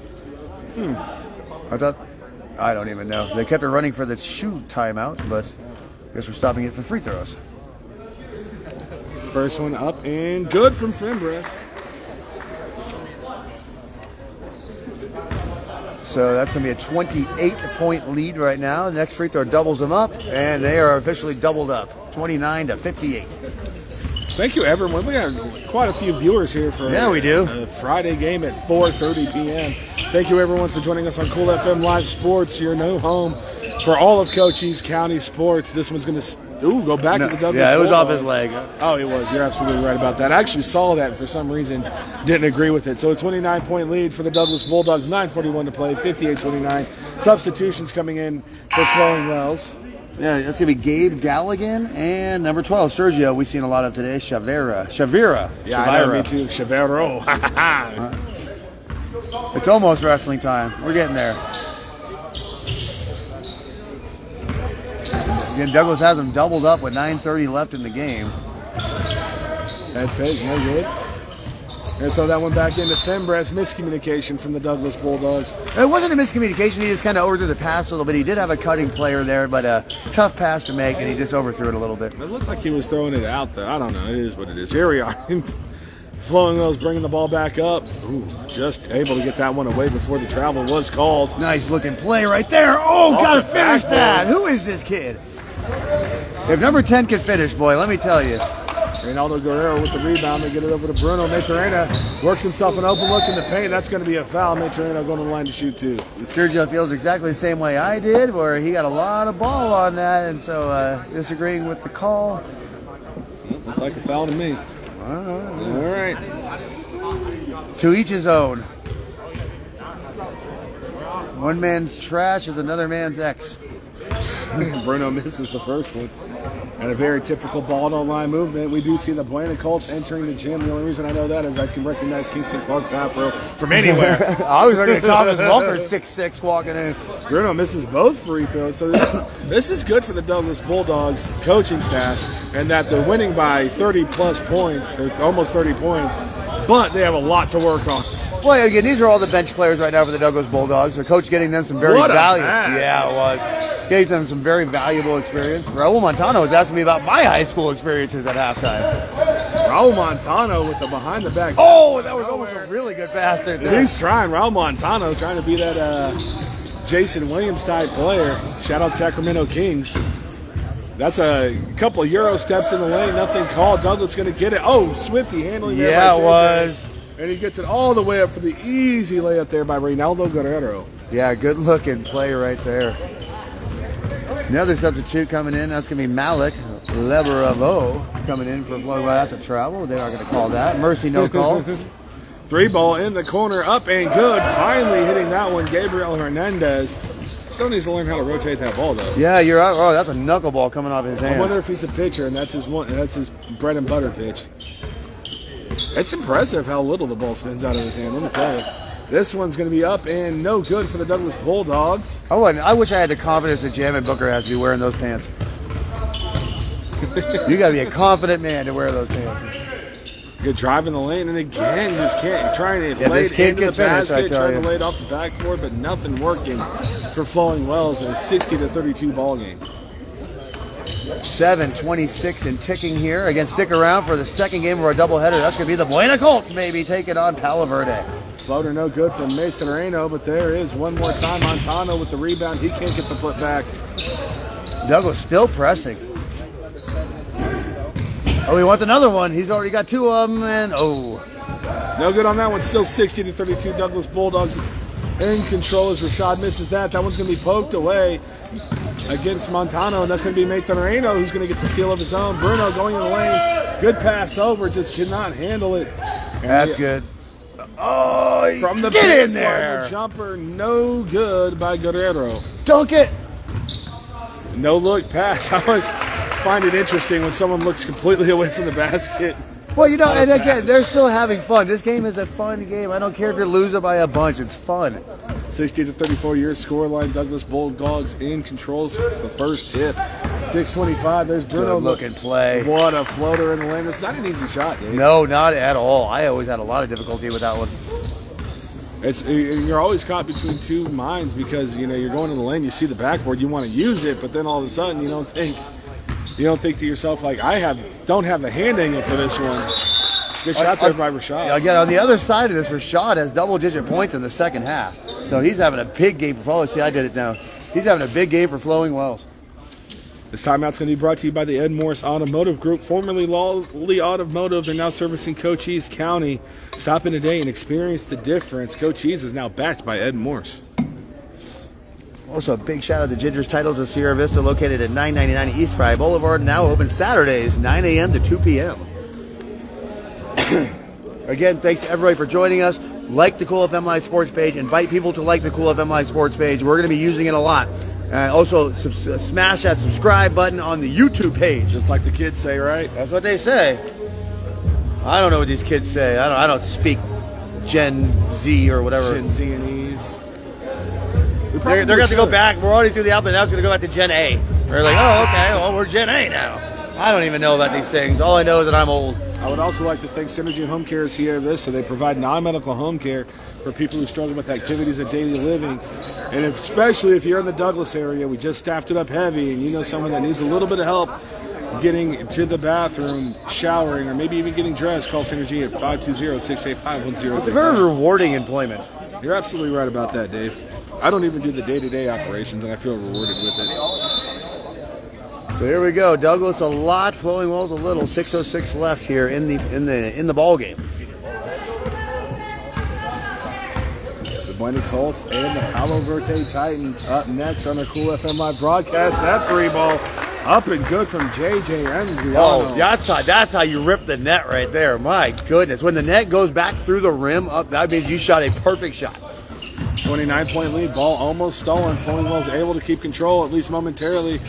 I don't even know. They kept it running for the shoe timeout, but I guess we're stopping it for free throws. First one up and good from Fimbres. So that's going to be a 28-point lead right now. The next free throw doubles them up, and they are officially doubled up, 29-58. Thank you, everyone. We got quite a few viewers here for we do. a Friday game at 4:30 p.m. Thank you, everyone, for joining us on Cool FM Live Sports, your new home for all of Cochise County sports. This one's going to go back to the Douglas. Yeah, it was Bulldogs. off his leg. Oh, it was. You're absolutely right about that. I actually saw that for some reason. Didn't agree with it. So a 29-point lead for the Douglas Bulldogs. 9:41 to play. 58-29. Substitutions coming in for Flowing Wells. Yeah, that's going to be Gabe Galligan and number 12, Sergio. We've seen a lot of today, Shavira. Yeah, I know, me too. Chavero. It's almost wrestling time. We're getting there. Again, Douglas has them doubled up with 9:30 left in the game. That's it. No good. Gonna throw that one back into Fimbres. Miscommunication from the Douglas Bulldogs. It wasn't a miscommunication. He just kind of overthrew the pass a little bit. He did have a cutting player there, but a tough pass to make, and he just overthrew it a little bit. It looked like he was throwing it out there. I don't know. It is what it is. Here we are. Flowing Wells bringing the ball back up. Ooh, just able to get that one away before the travel was called. Nice looking play right there. Oh, Off gotta the finish backboard. that. Who is this kid? If number 10 can finish, boy, let me tell you. Reynaldo Guerrero with the rebound. They get it over to Bruno. Maturena works himself an open look in the paint. That's going to be a foul. Maturena going to the line to shoot 2. Sergio feels exactly the same way I did, where he got a lot of ball on that, and so disagreeing with the call. Looked like a foul to me. All right. To each his own. One man's trash is another man's ex. Bruno misses the first one. And a very typical ball on line movement. We do see the Buena Colts entering the gym. The only reason I know that is I can recognize Kingston Clark's afro from anywhere. I was looking at Thomas Walker, 6'6", walking in. Bruno misses both free throws. So this is good for the Douglas Bulldogs coaching staff, and that they're winning by 30-plus points, or almost 30 points, but they have a lot to work on. Well, again, these are all the bench players right now for the Douglas Bulldogs. The coach getting them some very What a valuable. pass. Yeah, it was. Gave them some very valuable experience. Raul Montano was asking me about my high school experiences at halftime. Raul Montano with the behind the back. Oh, that was almost a really good pass there. He's trying. Raul Montano trying to be that Jason Williams type player. Shout out Sacramento Kings. That's a couple of Euro steps in the lane. Nothing called. Douglas going to get it. Oh, Swifty handling it. Yeah, it was. And he gets it all the way up for the easy layup there by Reynaldo Guerrero. Yeah, good looking play right there. Another substitute coming in. That's going to be Malik Lebravo coming in for Florida. That's a travel. They're not going to call that. Mercy, no call. 3-ball in the corner, up and good. Finally hitting that one, Gabriel Hernandez. Still needs to learn how to rotate that ball, though. Yeah, you're right. Oh, that's a knuckleball coming off his hands. I wonder if he's a pitcher, and that's his bread and butter pitch. It's impressive how little the ball spins out of his hand, let me tell you. This one's going to be up and no good for the Douglas Bulldogs. Oh, and I wish I had the confidence that Jamin Booker has to be wearing those pants. You got to be a confident man to wear those pants. Good drive in the lane, and again, just can't. Trying to lay it kid into can the finish, basket, I tell trying you. to lay it off the backboard, but nothing working for Flowing Wells in a 60-32 ball game. 7:26 and ticking here. Again, stick around for the second game of our doubleheader. That's going to be the Buena Colts, maybe, taking on Palo Verde. Floater no good from Nathan Reno, but there is one more time. Montano with the rebound. He can't get the put back. Douglas still pressing. Oh, he wants another one. He's already got 2 of them, and oh. No good on that one. Still 60-32. Douglas Bulldogs in control as Rashad misses that. That one's going to be poked away against Montano, and that's going to be Nathan Reno who's going to get the steal of his own. Bruno going in the lane. Good pass over. Just cannot handle it. That's good. Oh, From the get in baseline, there. the jumper, no good by Guerrero. Dunk it. No look pass. I always find it interesting when someone looks completely away from the basket. Well, you know, and again, they're still having fun. This game is a fun game. I don't care if you're losing by a bunch. It's fun. 60-34 your scoreline. Douglas Bulldogs in controls the first tip. 6:25. There's Bruno. Good looking play. What a floater in the lane. That's not an easy shot, Dave. No, not at all. I always had a lot of difficulty with that one. You're always caught between two minds because you're going in the lane, you see the backboard, you want to use it, but then all of a sudden you don't think to yourself like don't have the hand angle for this one. Good shot there by Rashad. Again, on the other side of this, Rashad has double-digit points in the second half, so he's having a big game for flowing. See, I did it now. He's having a big game for flowing wells. This timeout's going to be brought to you by the Ed Morse Automotive Group, formerly Lawely Automotive. They're now servicing Cochise County. Stop in today and experience the difference. Cochise is now backed by Ed Morse. Also, a big shout out to Ginger's Titles of Sierra Vista, located at 999 East Fry Boulevard, now open Saturdays, 9 a.m. to 2 p.m. Again, thanks to everybody for joining us. Like the Cool FM Live Sports page. Invite people to like the Cool FM Live Sports page. We're going to be using it a lot. And also, smash that subscribe button on the YouTube page. Just like the kids say, right? That's what they say. I don't know what these kids say. I don't speak Gen Z or whatever. Gen Z and E's. They're going to go back. We're already through the alphabet. Now it's going to go back to Gen A. We're like, oh, okay. Well, we're Gen A now. I don't even know about these things. All I know is that I'm old. I would also like to thank Synergy Home Care Sierra Vista. They provide non-medical home care for people who struggle with activities of daily living. And especially if you're in the Douglas area, we just staffed it up heavy, and you know someone that needs a little bit of help getting to the bathroom, showering, or maybe even getting dressed, call Synergy at 520-685-1035. It's a very rewarding employment. You're absolutely right about that, Dave. I don't even do the day-to-day operations, and I feel rewarded with it. So here we go. Douglas a lot, Flowing Wells a little. 6:06 left here in the ball game. The Bunny Colts and the Palo Verde Titans up next on the Cool FM Live broadcast. That three ball up and good from JJ Andriano. Oh, that's how you rip the net right there. My goodness. When the net goes back through the rim, up, that means you shot a perfect shot. 29-point lead. Ball almost stolen. Flowing Wells able to keep control, at least momentarily.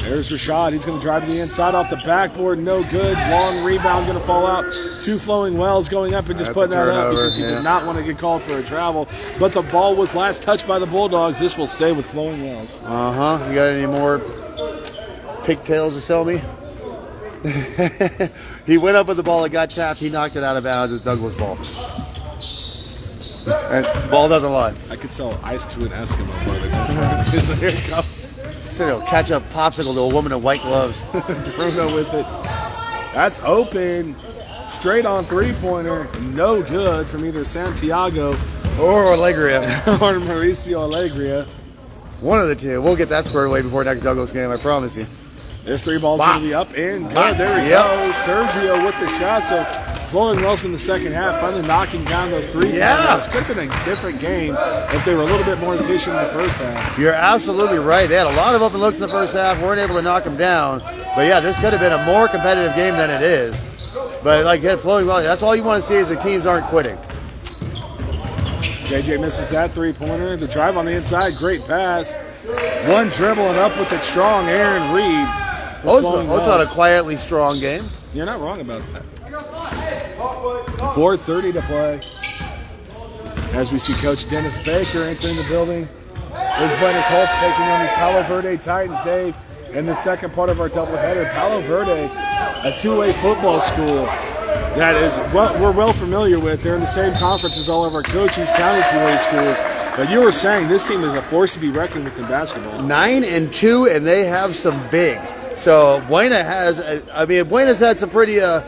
There's Rashad. He's going to drive to the inside off the backboard. No good. Long rebound going to fall out. Two Flowing Wells going up and just putting that up because he did not want to get called for a travel. But the ball was last touched by the Bulldogs. This will stay with Flowing Wells. Uh-huh. You got any more pigtails to sell me? He went up with the ball. It got tapped. He knocked it out of bounds. It's Douglas ball. And ball doesn't lie. I could sell ice to an Eskimo, brother. Here it comes. So he'll catch a popsicle to a woman in white gloves. Bruno with it. That's open. Straight on three-pointer. No good from either Santiago Or Allegria. or Mauricio Alegria. One of the two. We'll get that squared away before next Douglas game, I promise you. This three ball's going to be up and good. There we go. Sergio with the shot. So Flowing Wells in the second half, finally knocking down those three. Yeah. This could have been a different game if they were a little bit more efficient in the first half. You're absolutely right. They had a lot of open looks in the first half, weren't able to knock them down. But yeah, this could have been a more competitive game than it is. But like Flowing Wells, that's all you want to see is the teams aren't quitting. JJ misses that three-pointer. The drive on the inside, great pass. One dribble and up with it strong, Aaron Reed. Also not a quietly strong game. You're not wrong about that. 4:30 to play. As we see Coach Dennis Baker entering the building. There's Bunny Colts taking on these Palo Verde Titans, Dave. In the second part of our doubleheader, Palo Verde, a two-way football school that is we're well familiar with. They're in the same conference as all of our Cochise County two-way schools. But you were saying this team is a force to be reckoned with in basketball. 9-2, and they have some bigs. So Buena Buena's had some pretty I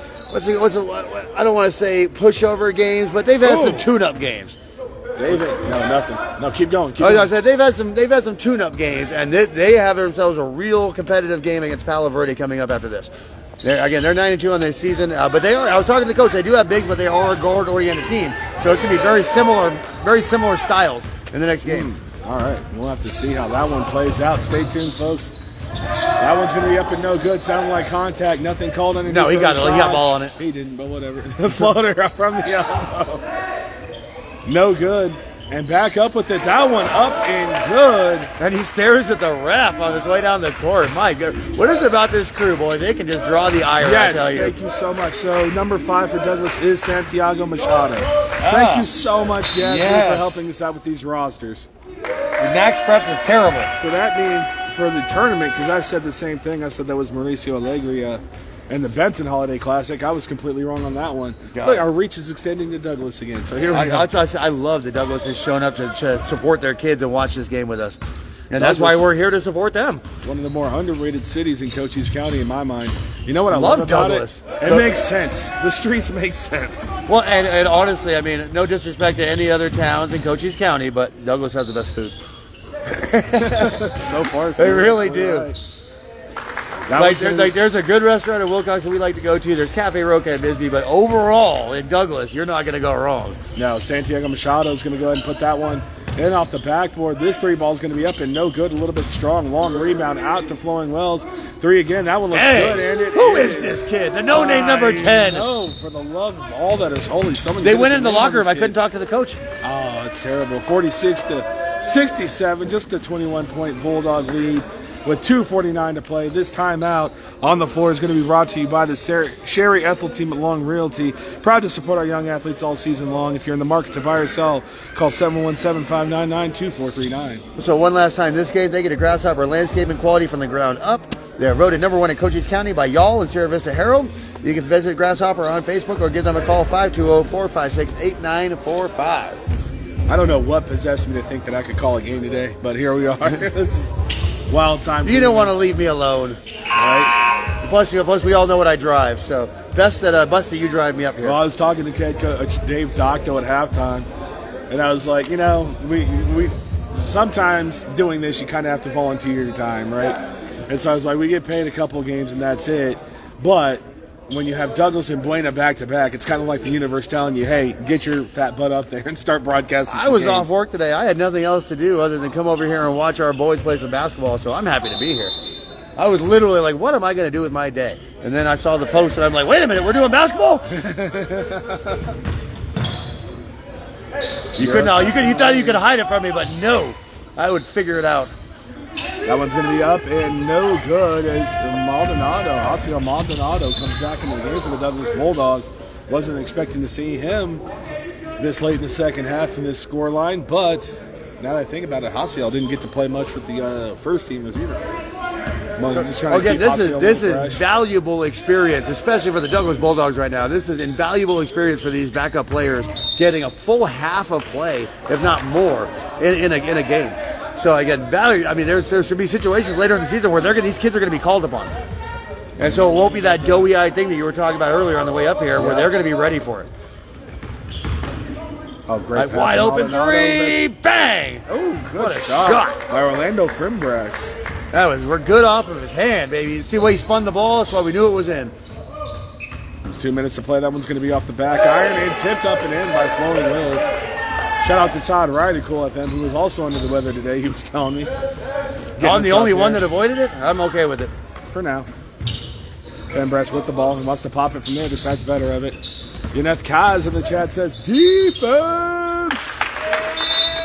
don't want to say pushover games, but they've had some tune-up games. David, no, nothing. No, keep going. I said they've had some tune-up games, and they have themselves a real competitive game against Palo Verde coming up after this. They're 9-2 on their season, but they are. I was talking to the coach. They do have bigs, but they are a guard-oriented team, so it's going to be very similar styles in the next game. All right, we'll have to see how that one plays out. Stay tuned, folks. That one's going to be up and no good. Sounded like contact. Nothing called underneath. No, he for got the it. He got shot. ball on it. He didn't, but whatever. The floater from the elbow. No good. And back up with it. That one up and good. And he stares at the ref on his way down the court. My God. What is it about this crew, boy? They can just draw the ire, I tell you. Thank you so much. So number 5 for Douglas is Santiago Machado. Thank you so much, Jasmine, for helping us out with these rosters. The max prep is terrible. So that means for the tournament, because I said the same thing. I said that was Mauricio Allegri and the Benson Holiday Classic. I was completely wrong on that one. Look, our reach is extending to Douglas again. So here we go. I love that Douglas has shown up to support their kids and watch this game with us. And that's why we're here to support them. One of the more underrated cities in Cochise County, in my mind. You know what I love about Douglas. it? It makes sense. The streets make sense. Well, and honestly, I mean, no disrespect to any other towns in Cochise County, but Douglas has the best food. So far, they really do. Right. There's a good restaurant in Wilcox that we like to go to. There's Cafe Roca in Bisbee, but overall in Douglas, you're not going to go wrong. No, Santiago Machado is going to go ahead and put that one in off the backboard. This 3 ball is going to be up and no good. A little bit strong. Long rebound out to Flowing Wells. 3 again. That one looks good. And who is this kid? The no-name number 10. No, for the love of all that is holy. They went in the locker room. I couldn't talk to the coach. Oh, it's terrible. 46-67. Just a 21-point Bulldog lead. With 2:49 to play. This timeout on the floor is going to be brought to you by the Sherry Ethel team at Long Realty. Proud to support our young athletes all season long. If you're in the market to buy or sell, call 717-599-2439. So one last time, this game, they get a Grasshopper landscaping quality from the ground up. They're voted #1 in Cochise County by y'all and Sierra Vista Herald. You can visit Grasshopper on Facebook or give them a call, 520-456-8945. I don't know what possessed me to think that I could call a game today, but here we are. This is wild time. You don't want to leave me alone, right? Plus we all know what I drive, so best that you drive me up here. Well, I was talking to head coach Dave Docto at halftime, and I was like, we sometimes doing this, you kind of have to volunteer your time, right? And so I was like, we get paid a couple of games and that's it, but when you have Douglas and Buena back-to-back, it's kind of like the universe telling you, hey, get your fat butt up there and start broadcasting. I was off work today. I had nothing else to do other than come over here and watch our boys play some basketball, so I'm happy to be here. I was literally like, what am I going to do with my day? And then I saw the post, and I'm like, wait a minute, we're doing basketball? You thought you could hide it from me, but no, I would figure it out. That one's going to be up and no good as Osio Maldonado comes back into the game for the Douglas Bulldogs. Wasn't expecting to see him this late in the second half in this scoreline, but now that I think about it, Osio didn't get to play much with the first team either. Again, this is valuable experience, especially for the Douglas Bulldogs right now. This is invaluable experience for these backup players, getting a full half of play, if not more, in a game. So again, value. I mean, there should be situations later in the season where these kids are going to be called upon, and so it won't be that doughy-eyed thing that you were talking about earlier on the way up here, where they're going to be ready for it. Oh, great! Wide open 3, bang! Oh, good what a shot by Orlando Frimbras. We're good off of his hand, baby. See the way he spun the ball? That's why we knew it was in. 2 minutes to play. That one's going to be off the back iron and tipped up and in by Flowing Wills. Shout out to Todd Riley, Cool FM, who was also under the weather today. He was telling me. I'm the only one that avoided it? I'm okay with it. For now. Frimbras with the ball. He wants to pop it from there. Decides better of it. Yaneth Kaz in the chat says, defense!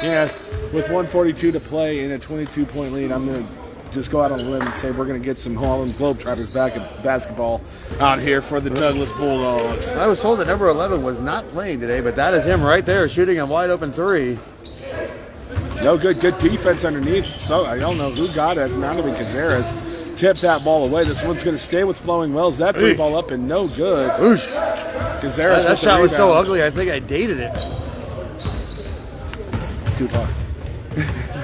Yeah, with 1:42 to play in a 22-point lead, I'm going to just go out on a limb and say we're going to get some Harlem Globetrotters back at basketball out here for the Douglas Bulldogs. I was told that number 11 was not playing today, but that is him right there shooting a wide open 3. No good defense underneath. So I don't know who got it. Not even Cazares tipped that ball away. This one's going to stay with Flowing Wells. That 3 ball up and no good. Cazares that shot was so ugly, I think I dated it. It's too far.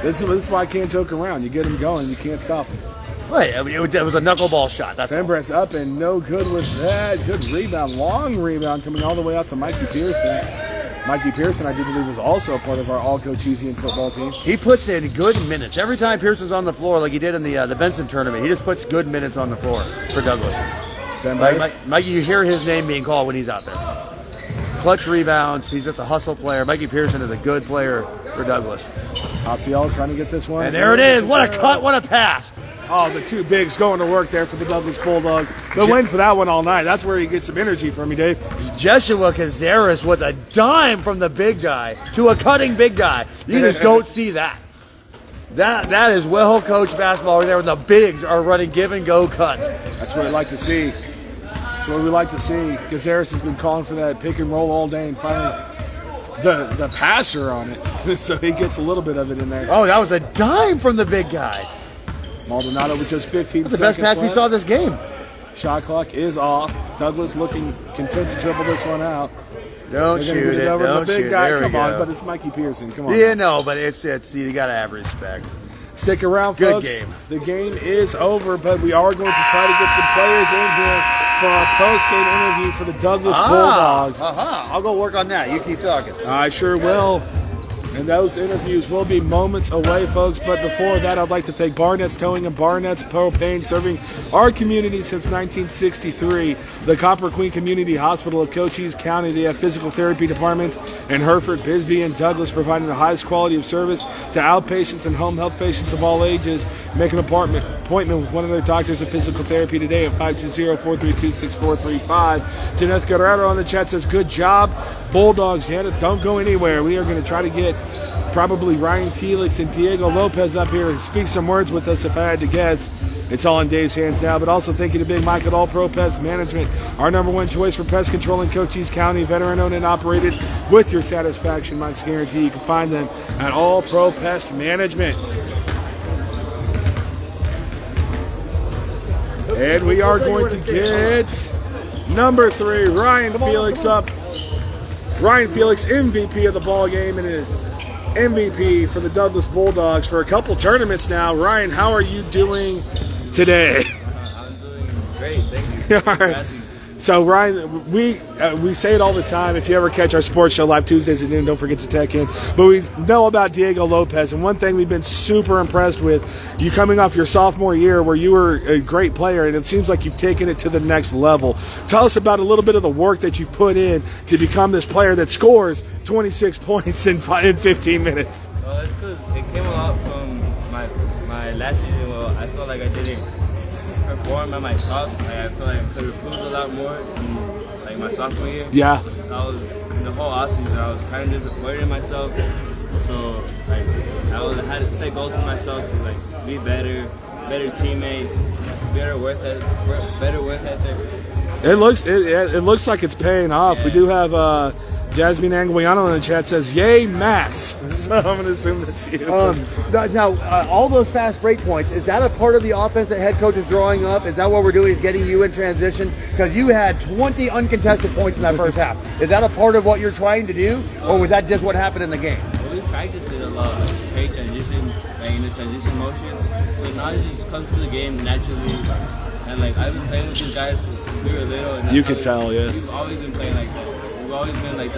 This is why I can't joke around. You get him going, you can't stop him. Right, I mean, it was a knuckleball shot. That's Frimbras up and no good with that. Good rebound, long rebound coming all the way out to Mikey Pearson. Mikey Pearson, I do believe, was also a part of our all-Cochisian football team. He puts in good minutes. Every time Pearson's on the floor, like he did in the Benson tournament, he just puts good minutes on the floor for Douglas. Mikey, you hear his name being called when he's out there. Clutch rebounds. He's just a hustle player. Mikey Pearson is a good player for Douglas. Osceola trying to get this one. And there it is. What a cut. What a pass. Oh, the two bigs going to work there for the Douglas Bulldogs. Been waiting for that one all night. That's where you get some energy from me, Dave. Joshua Cazares with a dime from the big guy to a cutting big guy. You just don't see that. That is well-coached basketball right there when the bigs are running give-and-go cuts. That's what I like to see. That's what we like to see. Cazares has been calling for that pick and roll all day, and finally the passer on it. So he gets a little bit of it in there. Oh, that was a dime from the big guy. Maldonado with just 15 That's the seconds best pass we left. saw this game. Shot clock is off. Douglas looking content to dribble this one out. Don't They're gonna shoot get it. over Don't the big shoot. guy. There Come we on, go. but it's Mikey Pearson. Come on. Yeah, no, but it's you got to have respect. Stick around, Good folks. game. The game is over, but we are going to try to get some players in here for our post-game interview for the Douglas Bulldogs. I'll go work on that. You keep talking. I sure will. And those interviews will be moments away, folks. But before that, I'd like to thank Barnett's Towing and Barnett's Propane, serving our community since 1963. The Copper Queen Community Hospital of Cochise County. They have physical therapy departments in Hereford, Bisbee, and Douglas, providing the highest quality of service to outpatients and home health patients of all ages. Make an appointment with one of their doctors of physical therapy today at 520-432-6435. Janeth Guerrero on the chat says, good job, Bulldogs. Janeth, don't go anywhere. We are going to try to get probably Ryan Felix and Diego Lopez up here and speak some words with us if I had to guess. It's all in Dave's hands now, but also thank you to Big Mike at All Pro Pest Management, our #1 choice for pest control in Cochise County, veteran owned and operated with your satisfaction Mike's guarantee. You can find them at All Pro Pest Management. And we are going to get number 3, Ryan Felix up. Ryan Felix, MVP of the ball game, and an MVP for the Douglas Bulldogs for a couple tournaments now. Ryan, how are you doing today? I'm doing great, thank you. All right. So Ryan, we say it all the time. If you ever catch our sports show live Tuesdays at noon, don't forget to tech in. But we know about Diego Lopez, and one thing we've been super impressed with, you coming off your sophomore year where you were a great player, and it seems like you've taken it to the next level. Tell us about a little bit of the work that you've put in to become this player that scores 26 points in 15 minutes. Well, it's good. It came a lot from my last season. Well, I felt like I didn't perform at my top. I feel like I could have improved a lot more in my sophomore year. Yeah. So I was in the whole offseason. I was kind of disappointed in myself. So I had to set goals for myself to be better teammate, better work ethic. It looks like it's paying off. Yeah. We do have Jasmine Anguiano in the chat says, yay, Max. So I'm going to assume that's you. Now, all those fast break points, is that a part of the offense that head coach is drawing up? Is that what we're doing, is getting you in transition? Because you had 20 uncontested points in that first half. Is that a part of what you're trying to do, or was that just what happened in the game? Well, we practiced it a lot, great transition, in the transition motion. So now it just comes to the game naturally. And I've been playing with these guys since we were little. And you can tell, yeah. We've always been playing like that. We've always been the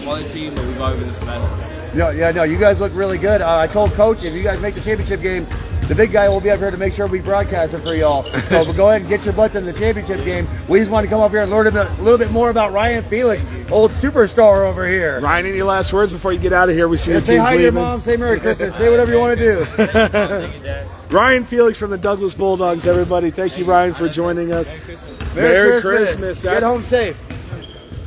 smaller team, but we've always been the best. No, you guys look really good. I told Coach, if you guys make the championship game, the big guy will be up here to make sure we broadcast it for y'all. So we'll go ahead and get your butts in the championship game. We just want to come up here and learn a little bit more about Ryan Felix, old superstar over here. Ryan, any last words before you get out of here? We see the team's leaving. Say hi to your mom, say Merry Christmas, say whatever you want to do. Thank you, Dad. Ryan Felix from the Douglas Bulldogs, everybody. Thank you, Ryan, for joining us. Merry Christmas. Get home safe.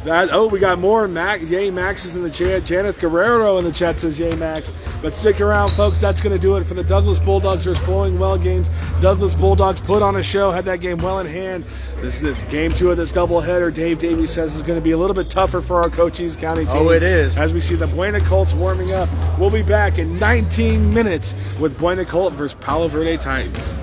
We got more. Yay, Max is in the chat. Janeth Guerrero in the chat says yay, Max. But stick around, folks. That's going to do it for the Douglas Bulldogs versus Flowing Well games. Douglas Bulldogs put on a show, had that game well in hand. This is game 2 of this doubleheader. Dave Davies says is going to be a little bit tougher for our Cochise County team. Oh, it is. As we see the Buena Colts warming up. We'll be back in 19 minutes with Buena Colt versus Palo Verde Titans.